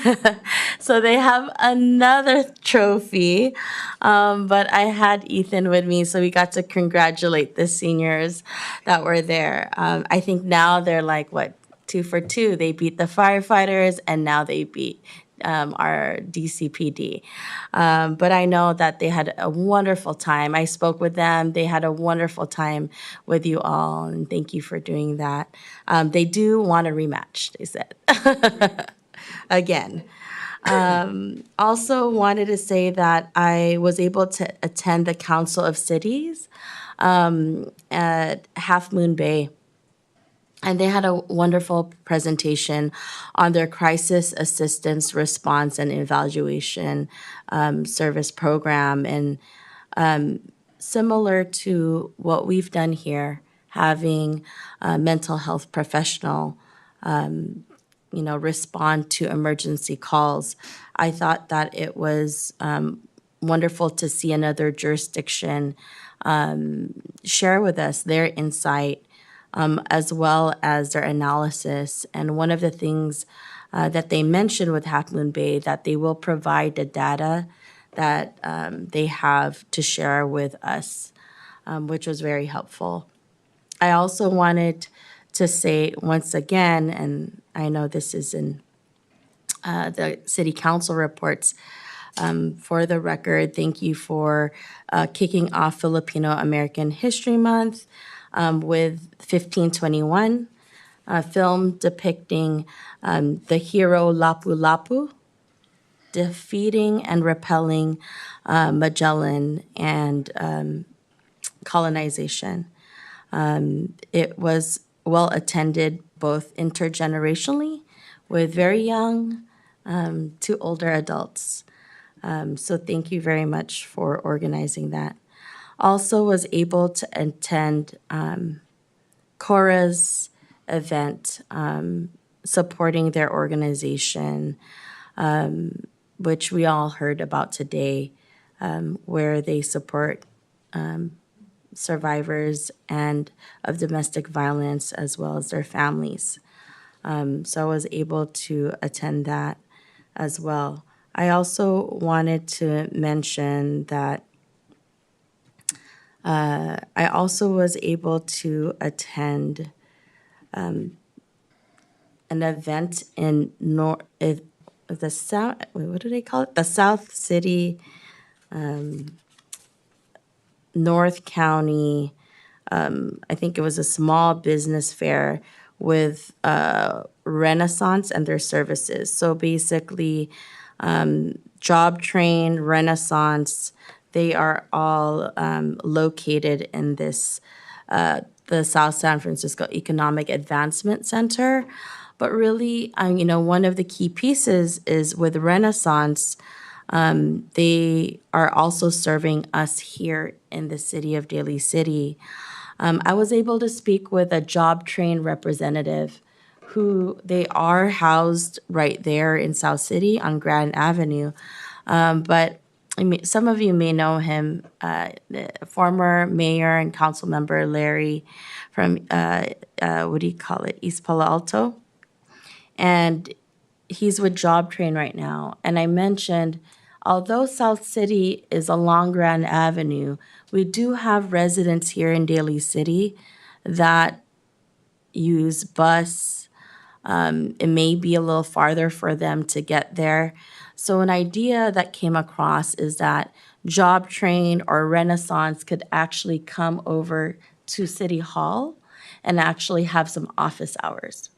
so they have another trophy. But I had Ethan with me, so we got to congratulate the seniors that were there. I think now they're like, 2 for 2. They beat the firefighters, and now they beat our DCPD. But I know that they had a wonderful time. I spoke with them. They had a wonderful time with you all, and thank you for doing that. They do want a rematch, they said, again. Also wanted to say that I was able to attend the Council of Cities at Half Moon Bay. And they had a wonderful presentation on their crisis assistance response and evaluation service program. And similar to what we've done here, having a mental health professional, respond to emergency calls, I thought that it was wonderful to see another jurisdiction share with us their insight, as well as their analysis. And one of the things that they mentioned with Half Moon Bay, that they will provide the data that they have to share with us, which was very helpful. I also wanted to say once again, and I know this is in the city council reports, for the record, thank you for kicking off Filipino American History Month with 1521, a film depicting the hero Lapu-Lapu defeating and repelling Magellan and colonization. It was well attended both intergenerationally with very young to older adults. So thank you very much for organizing that. Also was able to attend Cora's event supporting their organization, which we all heard about today, where they support survivors and of domestic violence as well as their families. So I was able to attend that as well. I also wanted to mention that I also was able to attend an event in the South. Wait, what do they call it? The South City, North County. I think it was a small business fair with Renaissance and their services. So basically, Job Train, Renaissance, they are all located in this, the South San Francisco Economic Advancement Center. But really, one of the key pieces is with Renaissance, they are also serving us here in the city of Daly City. I was able to speak with a Job Train representative who they are housed right there in South City on Grand Avenue. But some of you may know him, the former mayor and council member Larry from, East Palo Alto. And he's with Job Train right now. And I mentioned, although South City is along Grand Avenue, we do have residents here in Daly City that use bus. It may be a little farther for them to get there. So an idea that came across is that Job Train or Renaissance could actually come over to City Hall and actually have some office hours.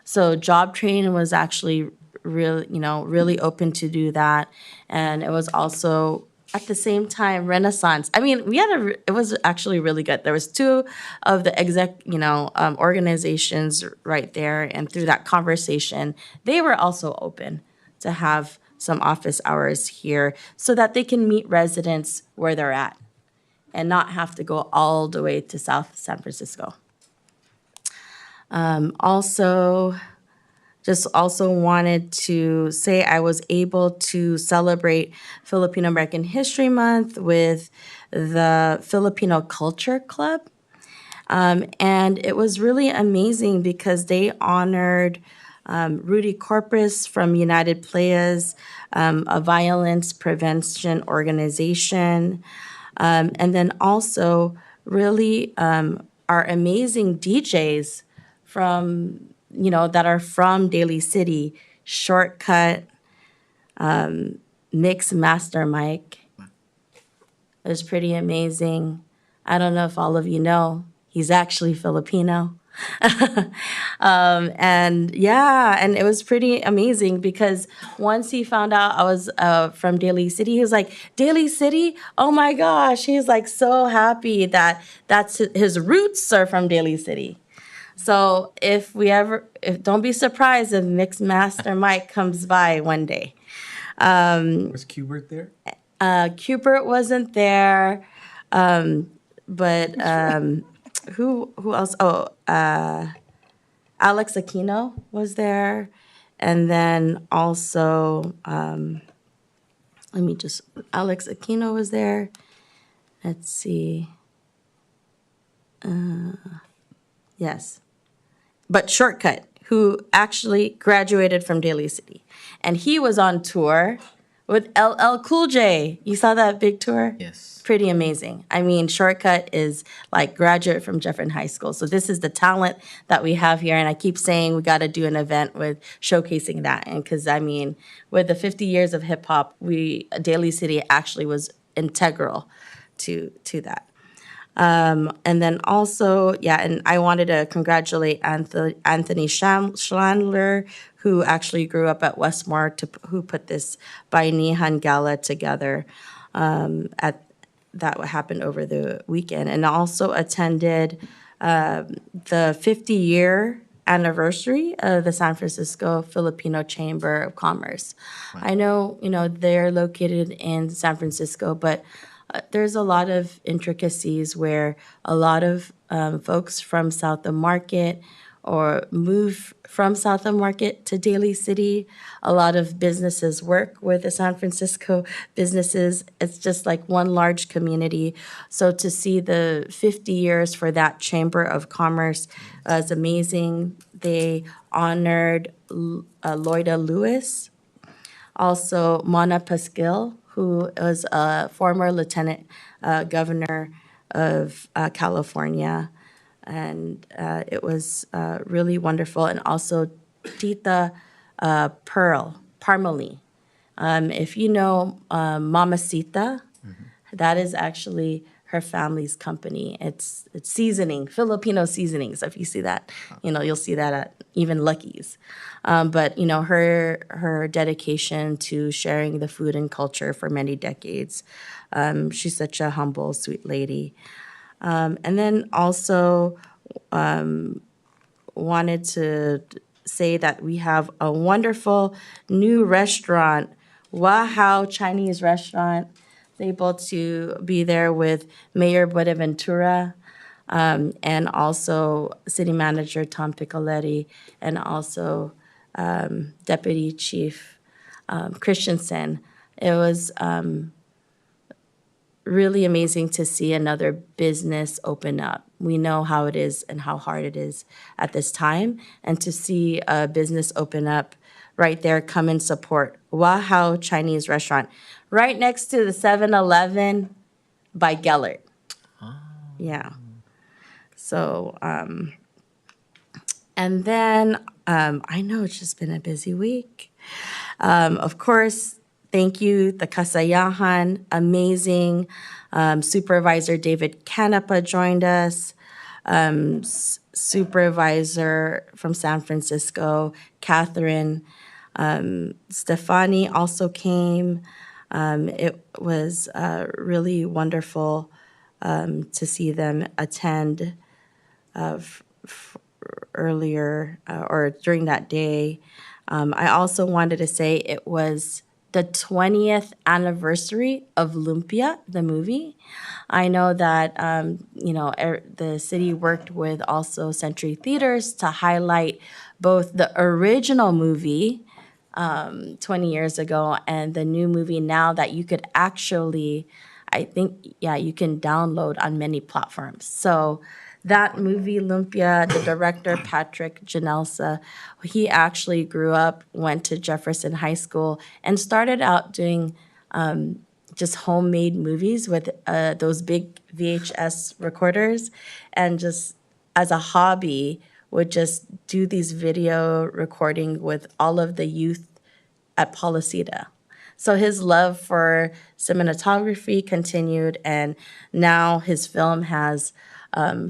So Job Train was actually really open to do that. And it was also at the same time Renaissance. I mean, it was actually really good. There was two of the organizations right there. And through that conversation, they were also open to have some office hours here so that they can meet residents where they're at and not have to go all the way to South San Francisco. Also wanted to say I was able to celebrate Filipino American History Month with the Filipino Culture Club. And it was really amazing because they honored Rudy Corpus from United Playas, a violence prevention organization. And then also really our amazing DJs that are from Daly City, Shortcut, Mix Master Mike. It was pretty amazing. I don't know if all of you know, he's actually Filipino. And it was pretty amazing because once he found out I was from Daly City, he was like, Daly City? Oh my gosh. He's like so happy that his roots are from Daly City. So if don't be surprised if Mix Master Mike comes by one day. Was Qbert there? Cubert wasn't there, but who else? Oh, Alex Aquino was there, and then also Alex Aquino was there. Let's see. Yes. But Shortcut, who actually graduated from Daly City. And he was on tour with LL Cool J. You saw that big tour? Yes. Pretty amazing. I mean, Shortcut is like graduate from Jefferson High School. So this is the talent that we have here. And I keep saying we got to do an event with showcasing that. And because I mean, with the 50 years of hip hop, Daly City actually was integral to that. And then also, yeah, and I wanted to congratulate Anthony Schlandler, who actually grew up at Westmore, who put this Bayanihan Gala together at that happened over the weekend, and also attended the 50-year anniversary of the San Francisco Filipino Chamber of Commerce. I know, they're located in San Francisco, but there's a lot of intricacies where a lot of folks from South of Market or move from South of Market to Daly City. A lot of businesses work with the San Francisco businesses. It's just like one large community. So to see the 50 years for that Chamber of Commerce is amazing. They honored Lloyda Lewis, also Mona Pasquill, who was a former lieutenant governor of California. And it was really wonderful. And also Tita Parmalee. If you know Mamacita, that is actually her family's company. It's seasoning, Filipino seasoning. So if you see that, you'll see that at even Lucky's. But her dedication to sharing the food and culture for many decades. She's such a humble, sweet lady. And then also wanted to say that we have a wonderful new restaurant, Wow Chinese restaurant. Able to be there with Mayor Buenaventura and also City Manager Tom Piccoletti and also Deputy Chief Christensen. It was really amazing to see another business open up. We know how it is and how hard it is at this time. And to see a business open up right there, come and support Wow Chinese restaurant right next to the 7-Eleven by Gellert. Yeah. So, and then I know it's just been a busy week. Of course, thank you, the Kasayahan, amazing. Supervisor David Canepa joined us. Supervisor from San Francisco, Catherine Stefani also came. It was really wonderful to see them attend earlier or during that day. I also wanted to say it was the 20th anniversary of Lumpia, the movie. I know that, the city worked with also Century Theaters to highlight both the original movie 20 years ago and the new movie now that you could actually, I think, you can download on many platforms. So that movie, Lumpia, the director, Patrick Janelsa, he actually grew up, went to Jefferson High School, and started out doing just homemade movies with those big VHS recorders, and just as a hobby would just do these video recording with all of the youth at Policita. So his love for cinematography continued, and now his film has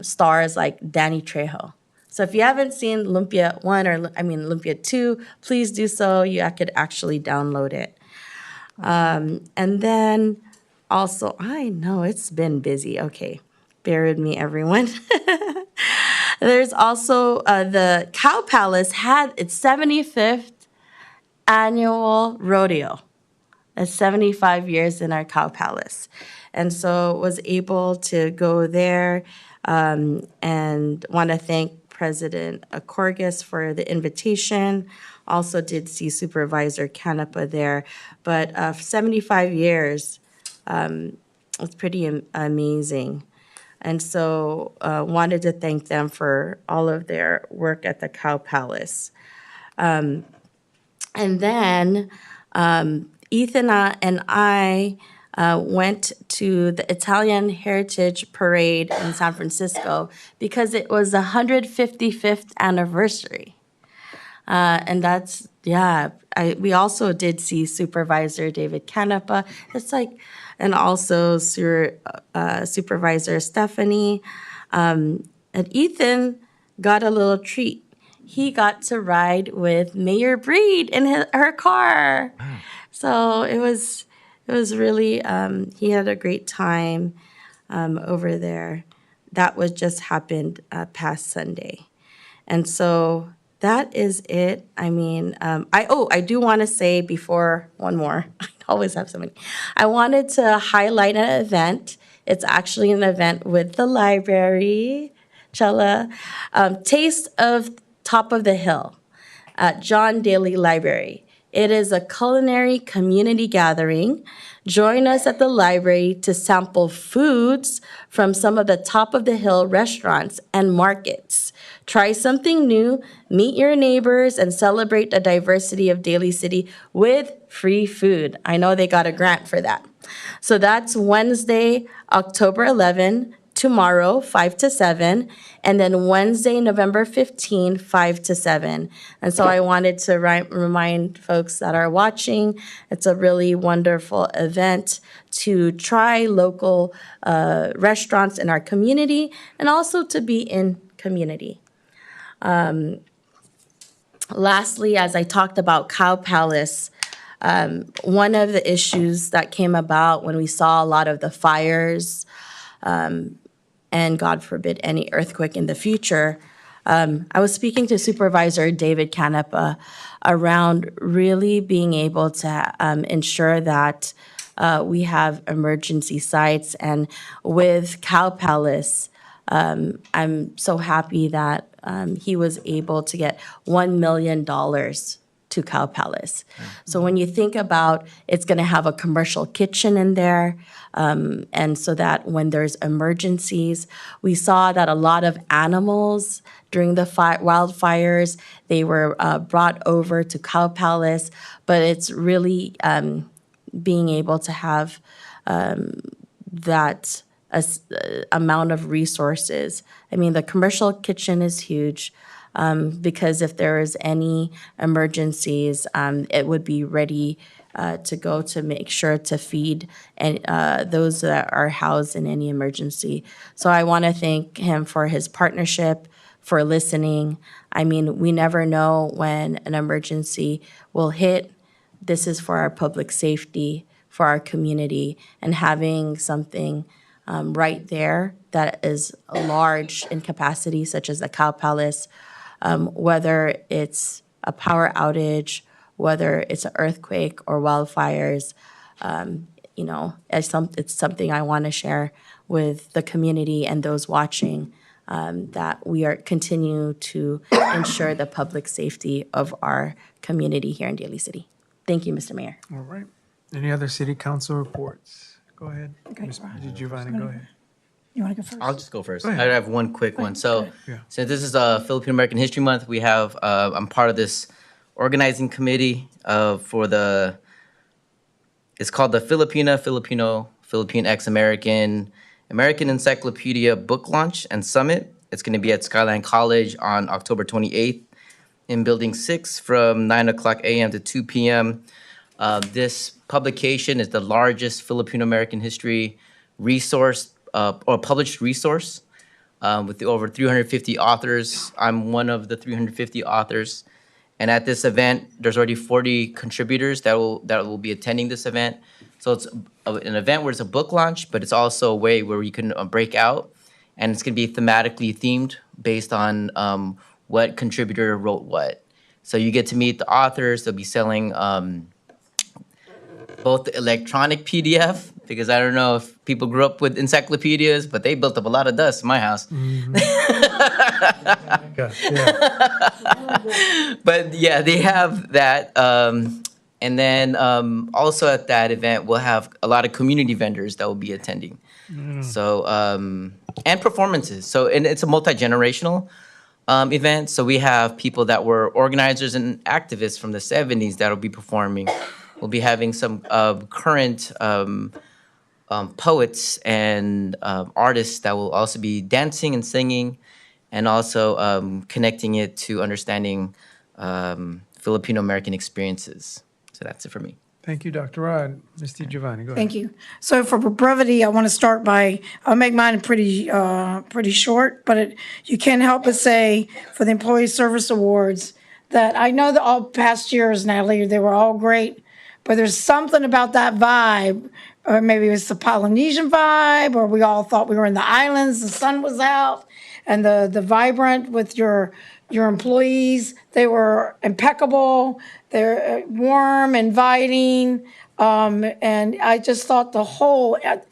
stars like Danny Trejo. So if you haven't seen Lumpia 1 or Lumpia 2, please do so. I could actually download it. And then also, I know it's been busy. Okay, bear with me, everyone. There's also the Cow Palace had its 75th annual rodeo. That's 75 years in our Cow Palace. And so was able to go there and want to thank President Corgus for the invitation. Also did see Supervisor Canepa there. But 75 years, it's pretty amazing. And so wanted to thank them for all of their work at the Cow Palace. And then Ethan and I went to the Italian Heritage Parade in San Francisco because it was the 155th anniversary. And that's, yeah, we also did see Supervisor David Canepa. It's like, and also Supervisor Stephanie. And Ethan got a little treat. He got to ride with Mayor Breed in her car. So it was really, he had a great time over there. That was just happened past Sunday. And so that is it. I mean, I do want to say before one more. I always have so many. I wanted to highlight an event. It's actually an event with the library, Chella, Taste of Top of the Hill at John Daly Library. It is a culinary community gathering. Join us at the library to sample foods from some of the top of the hill restaurants and markets. Try something new, meet your neighbors, and celebrate the diversity of Daly City with free food. I know they got a grant for that. So that's Wednesday, October 11, tomorrow, 5 to 7, and then Wednesday, November 15, 5 to 7. And so I wanted to remind folks that are watching, it's a really wonderful event to try local restaurants in our community and also to be in community. Lastly, as I talked about Cow Palace, one of the issues that came about when we saw a lot of the fires, and God forbid any earthquake in the future, I was speaking to Supervisor David Canepa around really being able to ensure that we have emergency sites. And with Cow Palace, I'm so happy that he was able to get $1 million to Cow Palace. So when you think about, it's going to have a commercial kitchen in there, and so that when there's emergencies, we saw that a lot of animals during the wildfires, they were brought over to Cow Palace, but it's really being able to have that amount of resources. I mean, the commercial kitchen is huge. Because if there is any emergencies, it would be ready to go to make sure to feed and those that are housed in any emergency. So I want to thank him for his partnership, for listening. I mean, we never know when an emergency will hit. This is for our public safety, for our community, and having something right there that is large in capacity, such as the Cow Palace, whether it's a power outage, whether it's an earthquake or wildfires, it's something I want to share with the community and those watching, that we are continue to ensure the public safety of our community here in Daly City. Thank you, Mr. Mayor. All right. Any other city council reports? Go ahead. Okay. Ms. Giovanni, go ahead. You want to go first? I'll just go first. Go I ahead. have one quick one. So, Yeah. since this is Filipino American History Month, we have I'm part of this organizing committee for the. It's called the Philippine X American Encyclopedia Book Launch and Summit. It's going to be at Skyline College on October 28th in Building 6 from 9:00 a.m. to 2 p.m. This publication is the largest Filipino American history resource or published resource with over 350 authors. I'm one of the 350 authors. And at this event, there's already 40 contributors that will be attending this event. So it's an event where it's a book launch, but it's also a way where you can break out. And it's going to be thematically themed based on what contributor wrote what. So you get to meet the authors. They'll be selling both the electronic PDF, because I don't know if people grew up with encyclopedias, but they built up a lot of dust in my house. Yeah. But yeah, they have that. And then also at that event, we'll have a lot of community vendors that will be attending. So, and performances. So, and it's a multi-generational event. So we have people that were organizers and activists from the 70s that will be performing. we'll be having some current poets and artists that will also be dancing and singing, and also connecting it to understanding Filipino American experiences. So that's it for me. Thank you, Dr. Rod. Ms. DiGiovanni, go ahead. Thank you. So for brevity, I want to start by, I'll make mine pretty short, but you can't help but say for the Employee Service Awards that I know that all past years, Natalie, they were all great, but there's something about that vibe, or maybe it was the Polynesian vibe, or we all thought we were in the islands, the sun was out, and the vibrant with your employees, they were impeccable, they're warm, inviting, and I just thought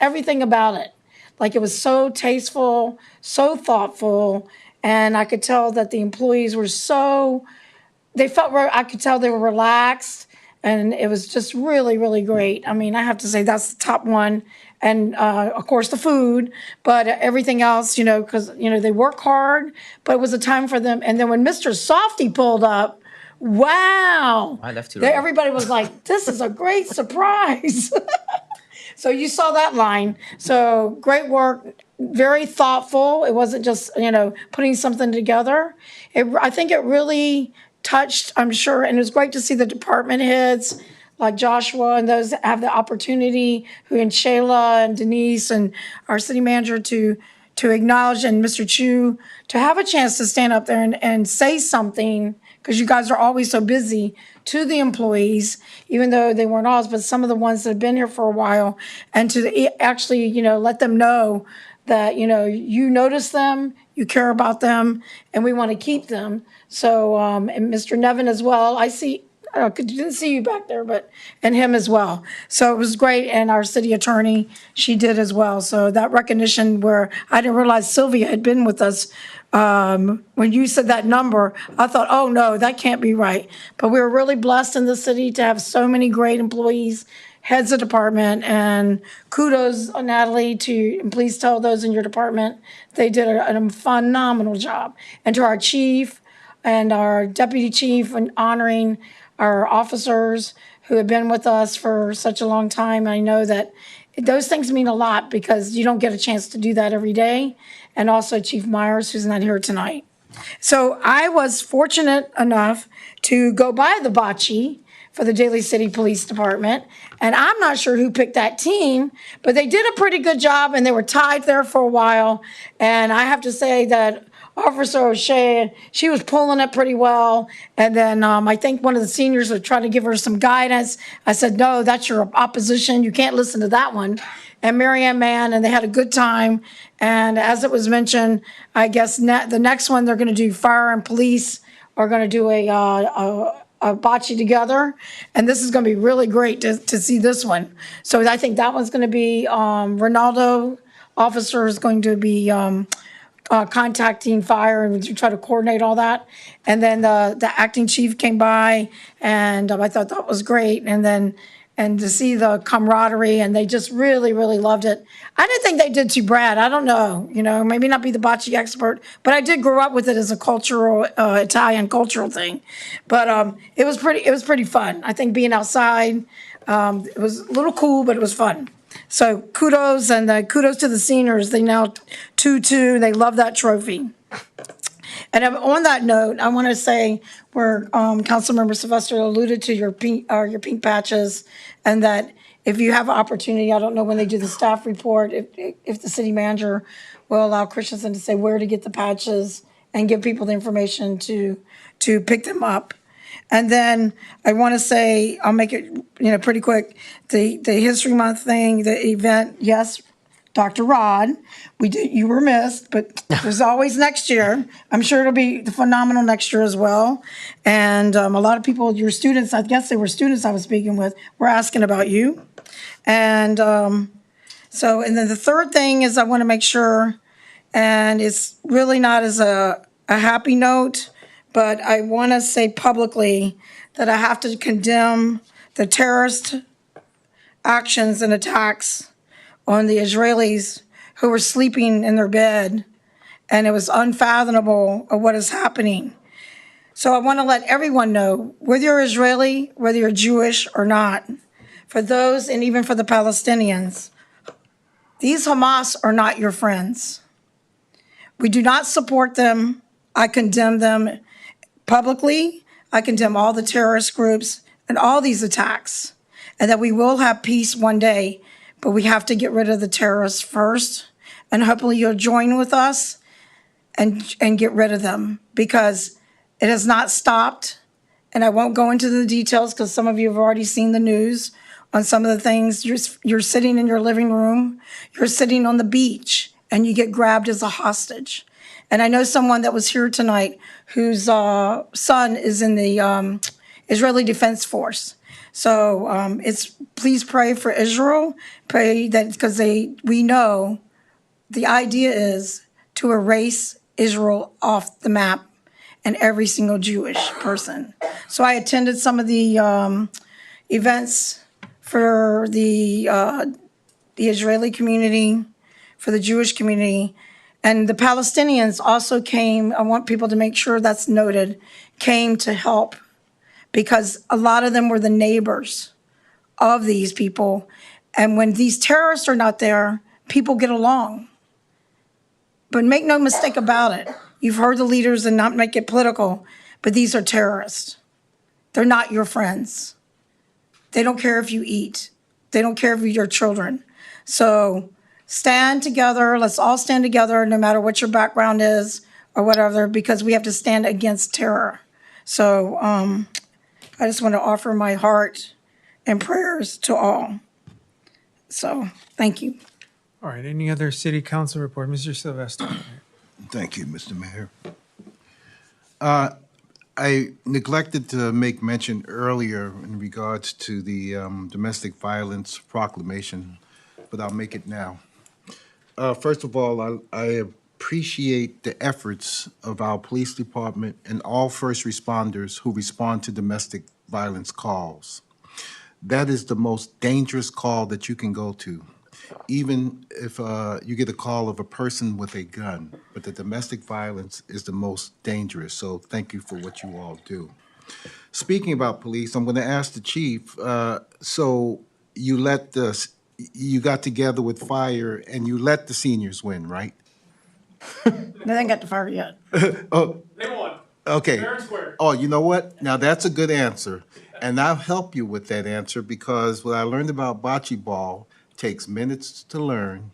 everything about it, like it was so tasteful, so thoughtful, and I could tell that the employees were I could tell they were relaxed, and it was just really, really great. I mean, I have to say that's the top one. And of course, the food, but everything else, because, they work hard, but it was a time for them. And then when Mr. Softy pulled up, wow. I left too early. Everybody was like, this is a great surprise. So you saw that line. So great work, very thoughtful. It wasn't just, putting something together. I think it really touched, I'm sure, and it was great to see the department heads like Joshua and those that have the opportunity, and Shayla and Denise and our city manager to acknowledge, and Mr. Chu, to have a chance to stand up there and say something, because you guys are always so busy, to the employees, even though they weren't all, but some of the ones that have been here for a while, and to actually, let them know that, you notice them, you care about them, and we want to keep them. So, and Mr. Nevin as well, I didn't see you back there, and him as well. So it was great, and our city attorney, she did as well. So that recognition, where I didn't realize Sylvia had been with us, when you said that number, I thought, oh no, that can't be right. But we were really blessed in the city to have so many great employees, heads of department, and kudos, Natalie, and please tell those in your department, they did a phenomenal job. And to our chief and our deputy chief, and honoring our officers who have been with us for such a long time. I know that those things mean a lot, because you don't get a chance to do that every day. And also Chief Myers, who's not here tonight. So I was fortunate enough to go by the bocce for the Daly City Police Department. And I'm not sure who picked that team, but they did a pretty good job, and they were tied there for a while. And I have to say that Officer O'Shea, she was pulling it pretty well. And then I think one of the seniors was trying to give her some guidance. I said, no, that's your opposition. You can't listen to that one. And Marianne Mann, and they had a good time. And as it was mentioned, I guess the next one they're going to do, fire and police are going to do a bocce together. And this is going to be really great to see this one. So I think that one's going to be Ronaldo officer is going to be contacting fire and to try to coordinate all that. And then the acting chief came by, and I thought that was great. And to see the camaraderie, and they just really, really loved it. I didn't think they did too bad. I don't know, maybe not be the bocce expert, but I did grow up with it as a cultural, Italian cultural thing. But it was pretty fun. I think being outside, it was a little cool, but it was fun. So kudos, and kudos to the seniors. They now 2-2. They love that trophy. And on that note, I want to say where Councilmember Sylvester alluded to your pink patches, and that if you have an opportunity, I don't know when they do the staff report, if the city manager will allow Christensen to say where to get the patches and give people the information to pick them up. And then I want to say, I'll make it pretty quick. The History Month thing, the event, yes, Dr. Rod, you were missed, but there's always next year. I'm sure it'll be phenomenal next year as well. And a lot of people, your students, I guess they were students I was speaking with, were asking about you. And and then the third thing is I want to make sure, and it's really not as a happy note, but I want to say publicly that I have to condemn the terrorist actions and attacks on the Israelis who were sleeping in their bed, and it was unfathomable of what is happening. So I want to let everyone know, whether you're Israeli, whether you're Jewish or not, for those and even for the Palestinians, these Hamas are not your friends. We do not support them. I condemn them publicly. I condemn all the terrorist groups and all these attacks, and that we will have peace one day, but we have to get rid of the terrorists first. And hopefully you'll join with us and get rid of them, because it has not stopped. And I won't go into the details because some of you have already seen the news on some of the things. You're sitting in your living room, you're sitting on the beach, and you get grabbed as a hostage. And I know someone that was here tonight whose son is in the Israeli Defense Force. So please pray for Israel. Pray that, because we know the idea is to erase Israel off the map and every single Jewish person. So I attended some of the events for the Israeli community, for the Jewish community, and the Palestinians also came. I want people to make sure that's noted, came to help, because a lot of them were the neighbors of these people. And when these terrorists are not there, people get along. But make no mistake about it. You've heard the leaders, and not make it political, but these are terrorists. They're not your friends. They don't care if you eat. They don't care if you're children. So stand together. Let's all stand together, no matter what your background is or whatever, because we have to stand against terror. So I just want to offer my heart and prayers to all. So thank you. All right, any other city council report? Mr. Sylvester. Thank you, Mr. Mayor. I neglected to make mention earlier in regards to the domestic violence proclamation, but I'll make it now. First of all, I appreciate the efforts of our police department and all first responders who respond to domestic violence calls. That is the most dangerous call that you can go to, even if you get a call of a person with a gun. But the domestic violence is the most dangerous, so thank you for what you all do. Speaking about police, I'm going to ask the chief, so you got together with fire and you let the seniors win, right? They haven't got the fire yet. Oh. They won. Okay. Fair and square. Oh, you know what? Now, that's a good answer. And I'll help you with that answer, because what I learned about bocce ball takes minutes to learn,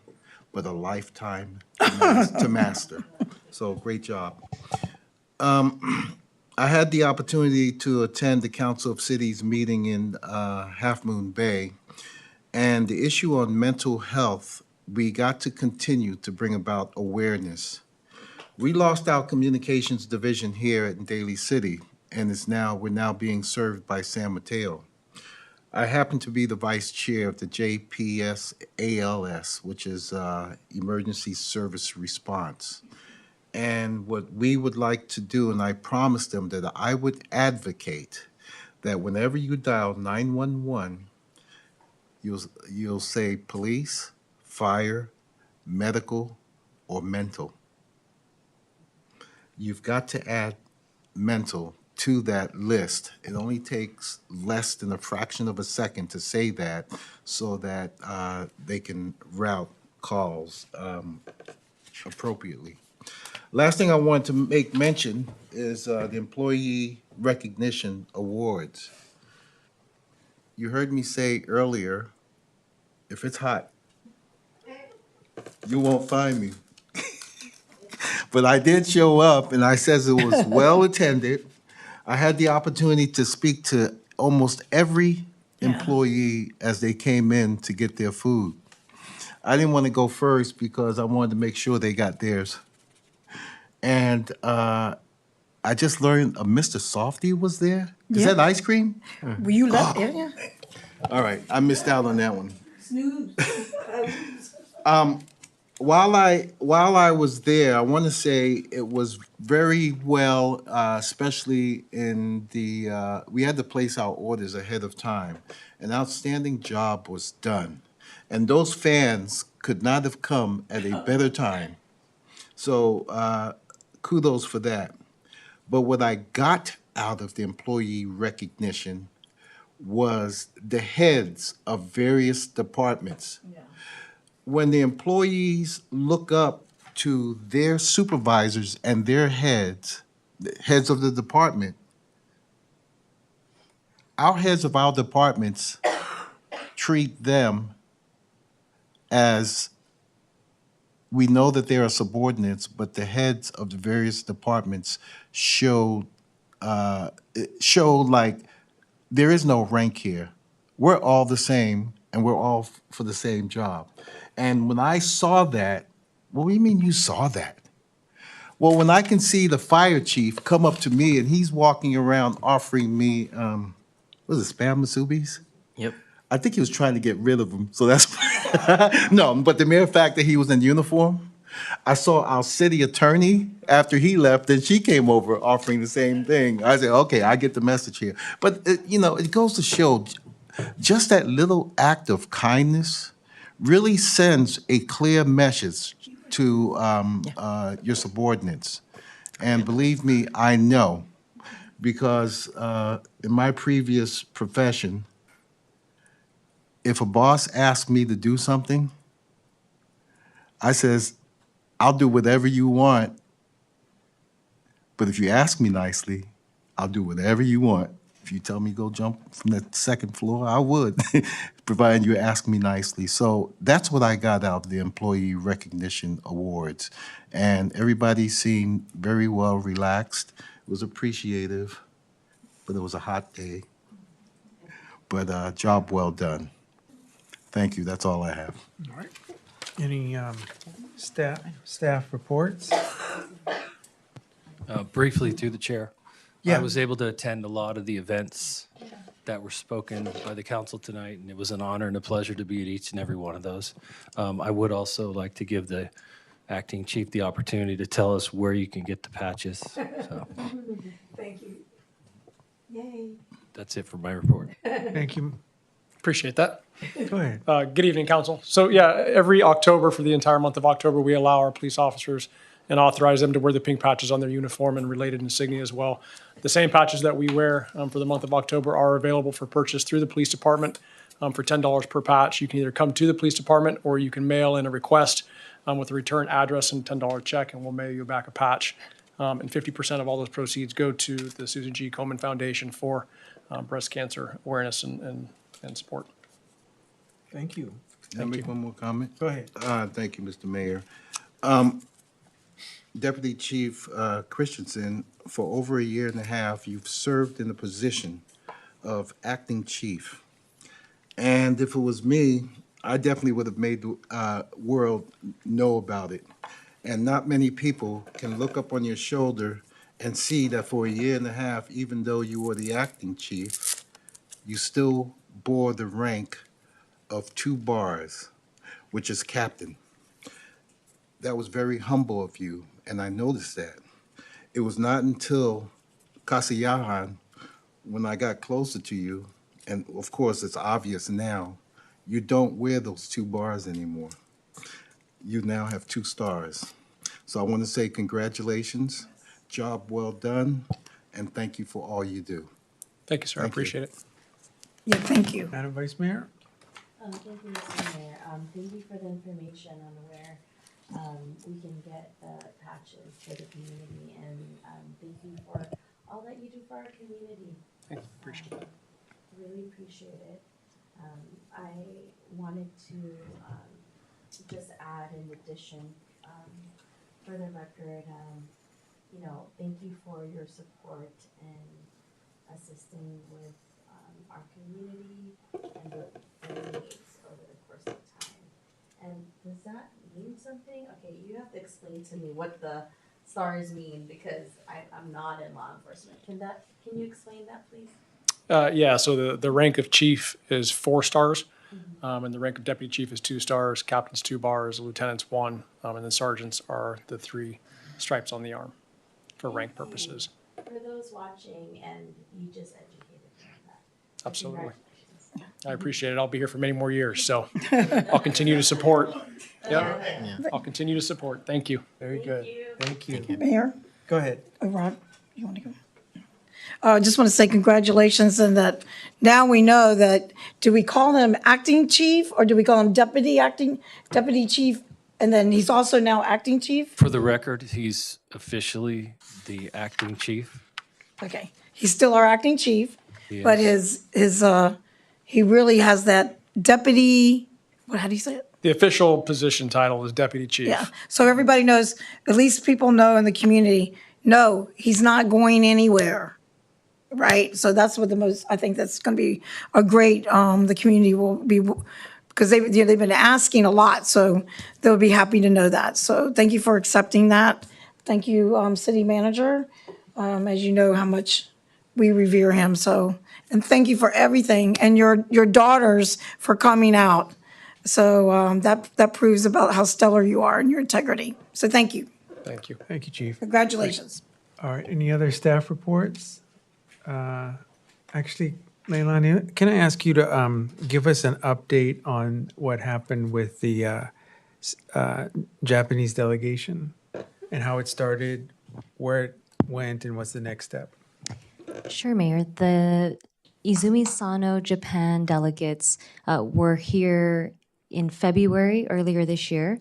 but a lifetime to master. So great job. I had the opportunity to attend the Council of Cities meeting in Half Moon Bay, and the issue on mental health, we got to continue to bring about awareness. We lost our communications division here in Daly City, and we're now being served by San Mateo. I happen to be the vice chair of the JPS ALS, which is Emergency Service Response. And what we would like to do, and I promised them that I would advocate that whenever you dial 911, you'll say police, fire, medical, or mental. You've got to add mental to that list. It only takes less than a fraction of a second to say that, so that they can route calls appropriately. Last thing I want to make mention is the Employee Recognition Awards. You heard me say earlier, if it's hot, you won't find me. But I did show up, and I says it was well attended. I had the opportunity to speak to almost every employee as they came in to get their food. I didn't want to go first because I wanted to make sure they got theirs. And I just learned Mr. Softy was there. Is that ice cream? Were you left there? Yeah. All right, I missed out on that one. While I was there, I want to say it was very well, especially in the, we had to place our orders ahead of time. An outstanding job was done. And those fans could not have come at a better time. So kudos for that. But what I got out of the employee recognition was the heads of various departments. When the employees look up to their supervisors and their heads, the heads of the department, our heads of our departments treat them as, we know that they are subordinates, but the heads of the various departments show like there is no rank here. We're all the same, and we're all for the same job. And when I saw that, what do you mean you saw that? Well, when I can see the fire chief come up to me and he's walking around offering me, what is it, Spam Masubis? Yep. I think he was trying to get rid of them, so that's, no, but the mere fact that he was in uniform, I saw our city attorney after he left, and she came over offering the same thing. I said, okay, I get the message here. But, it goes to show, just that little act of kindness really sends a clear message to your subordinates. And believe me, I know, because in my previous profession, if a boss asks me to do something, I says, I'll do whatever you want, but if you ask me nicely, I'll do whatever you want. If you tell me go jump from the second floor, I would, provided you ask me nicely. So that's what I got out of the Employee Recognition Awards. And everybody seemed very well relaxed. It was appreciative, but it was a hot day. But job well done. Thank you, that's all I have. All right. Any staff reports? Briefly, through the chair. Yeah. I was able to attend a lot of the events that were spoken by the council tonight, and it was an honor and a pleasure to be at each and every one of those. I would also like to give the acting chief the opportunity to tell us where you can get the patches. So Thank you. Yay. that's it for my report. Thank you. Appreciate that. Go ahead. Good evening, council. So yeah, every October, for the entire month of October, we allow our police officers and authorize them to wear the pink patches on their uniform and related insignia as well. The same patches that we wear for the month of October are available for purchase through the police department for $10 per patch. You can either come to the police department or you can mail in a request with a return address and $10 check, and we'll mail you back a patch. And 50% of all those proceeds go to the Susan G. Komen Foundation for breast cancer awareness and support. Thank you. Can I make one more comment? Go ahead. Thank you, Mr. Mayor. Deputy Chief Christensen, for over a year and a half, you've served in the position of acting chief. And if it was me, I definitely would have made the world know about it. And not many people can look up on your shoulder and see that for a year and a half, even though you were the acting chief, you still bore the rank of 2 bars, which is captain. That was very humble of you, and I noticed that. It was not until Kasayahan, when I got closer to you, and of course it's obvious now, you don't wear those 2 bars anymore. You now have 2 stars. So I want to say congratulations, job well done, and thank you for all you do. Thank you, sir. I Thank you. appreciate it. Yeah, thank you. Madam Vice Mayor? Thank you, Mr. Mayor. Thank you for the information on where we can get the patches for the community, and thank you for all that you do for our community. Thank you. Appreciate that. Really appreciate it. I wanted to just add in addition, for the record, thank you for your support and assisting with our community and the needs over the course of time. And does that mean something? Okay, you have to explain to me what the stars mean, because I'm not in law enforcement. Can you explain that, please? Yeah, so the rank of chief is 4 stars, and the rank of deputy chief is 2 stars, captain's 2 bars, lieutenant's 1, and then sergeants are the 3 stripes on the arm for rank purposes. For those watching, and you just educated me on that. Absolutely. Congratulations. I appreciate it. I'll be here for many more years, so I'll continue to support. Yep, I'll continue to support. Thank you. Very good. Thank you. Mayor, Go ahead. Ron, You want to go? I just want to say congratulations and that now we know that, do we call him acting chief or do we call him deputy chief? And then he's also now acting chief? For the record, he's officially the acting chief. Okay, he's still our acting chief, He but is. he really has that deputy, how do you say it? The official position title is deputy chief. Yeah, so everybody knows, at least people know in the community, no, he's not going anywhere, right? So that's what I think that's going to be a great, the community will be, because they've been asking a lot, so they'll be happy to know that. So thank you for accepting that. Thank you, city manager. As you know how much we revere him, so, and thank you for everything, and your daughters for coming out. So that proves about how stellar you are and your integrity. So thank you. Thank you. Thank you, Chief. Congratulations. All right, any other staff reports? Actually, Leilani, can I ask you to give us an update on what happened with the Japanese delegation and how it started, where it went, and what's the next step? Sure, Mayor. The Izumi Sano Japan delegates were here in February earlier this year,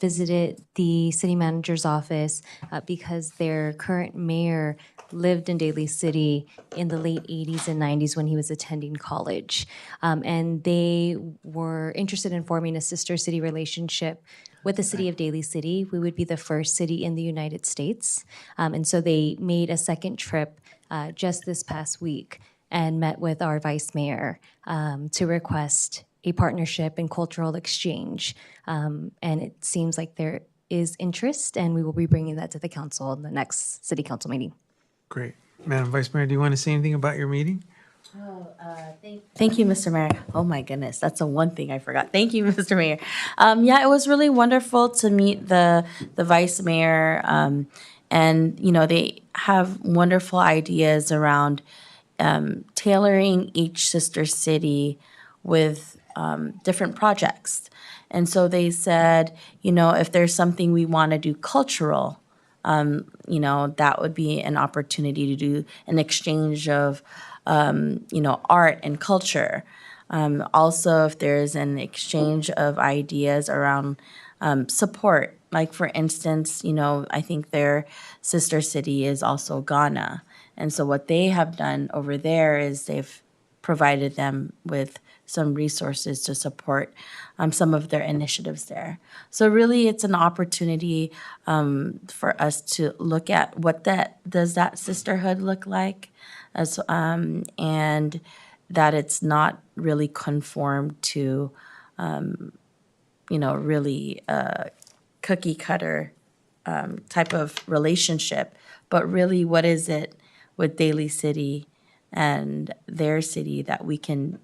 visited the city manager's office because their current mayor lived in Daly City in the late 80s and 90s when he was attending college. And they were interested in forming a sister city relationship with the city of Daly City. We would be the first city in the United States. And so they made a second trip just this past week and met with our vice mayor to request a partnership and cultural exchange. And it seems like there is interest, and we will be bringing that to the council in the next city council meeting. Great. Madam Vice Mayor, do you want to say anything about your meeting? Thank you, Mr. Mayor. Oh my goodness, that's the one thing I forgot. Thank you, Mr. Mayor. Yeah, it was really wonderful to meet the vice mayor, and they have wonderful ideas around tailoring each sister city with different projects. And so they said, if there's something we want to do cultural, that would be an opportunity to do an exchange of, art and culture. Also, if there's an exchange of ideas around support, like for instance, I think their sister city is also Ghana. And so what they have done over there is they've provided them with some resources to support some of their initiatives there. So really, it's an opportunity for us to look at what does that sisterhood look like, and that it's not really conformed to, really cookie cutter type of relationship, but really what is it with Daly City and their city that we can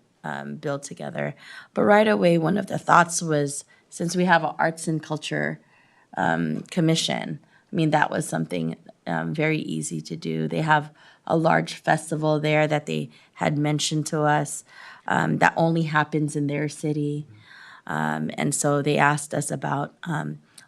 build together. But right away, one of the thoughts was, since we have an arts and culture commission, that was something very easy to do. They have a large festival there that they had mentioned to us that only happens in their city. And so they asked us about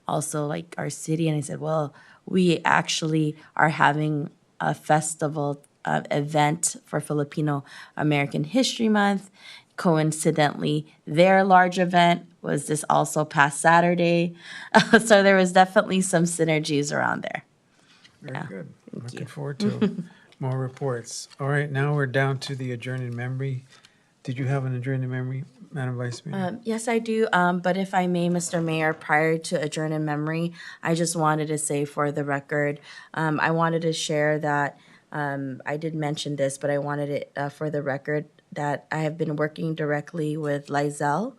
also like our city, and I said, well, we actually are having a festival event for Filipino American History Month. Coincidentally, their large event was this also past Saturday. So there was definitely some synergies around there. Very good. Looking forward to more reports. All right, now we're down to the adjourned in memory. Did you have an adjourned in memory, Madam Vice Mayor? Yes, I do. But if I may, Mr. Mayor, prior to adjourn in memory, I just wanted to say for the record, I wanted to share that I did mention this, but I wanted it for the record that I have been working directly with Lizelle,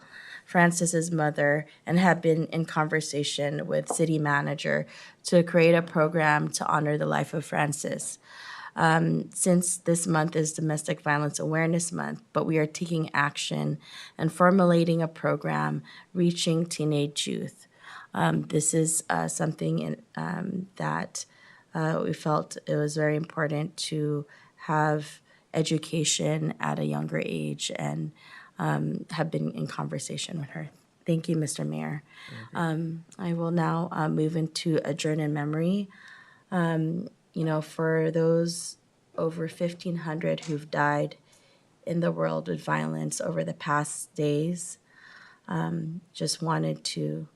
Francis's mother, and have been in conversation with city manager to create a program to honor the life of Francis. Since this month is Domestic Violence Awareness Month, but we are taking action and formulating a program reaching teenage youth. This is something that we felt it was very important to have education at a younger age, and have been in conversation with her. Thank you, Mr. Mayor. I will now move into adjourn in memory. for those over 1,500 who've died in the world with violence over the past days, just wanted to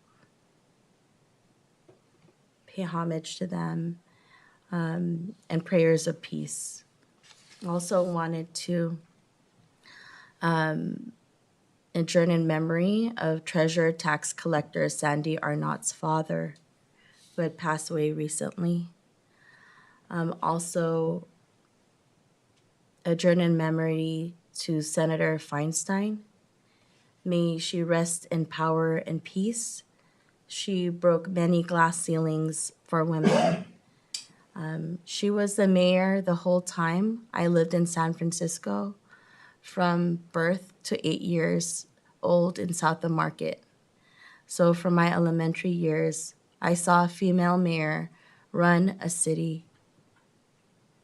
pay homage to them, and prayers of peace. Also wanted to adjourn in memory of Treasurer Tax Collector Sandy Arnott's father, who had passed away recently. Also adjourn in memory to Senator Feinstein. May she rest in power and peace. She broke many glass ceilings for women. She was the mayor the whole time I lived in San Francisco, from birth to 8 years old in South of Market. So from my elementary years, I saw a female mayor run a city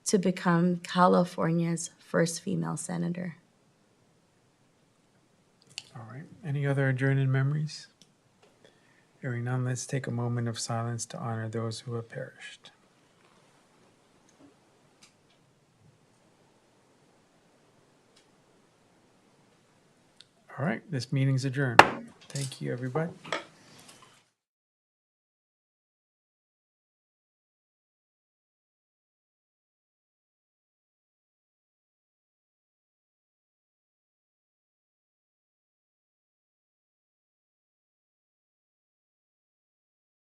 to become California's first female senator. All right. Any other adjourned memories? Hearing none, let's take a moment of silence to honor those who have perished. All right, this meeting's adjourned. Thank you, everybody.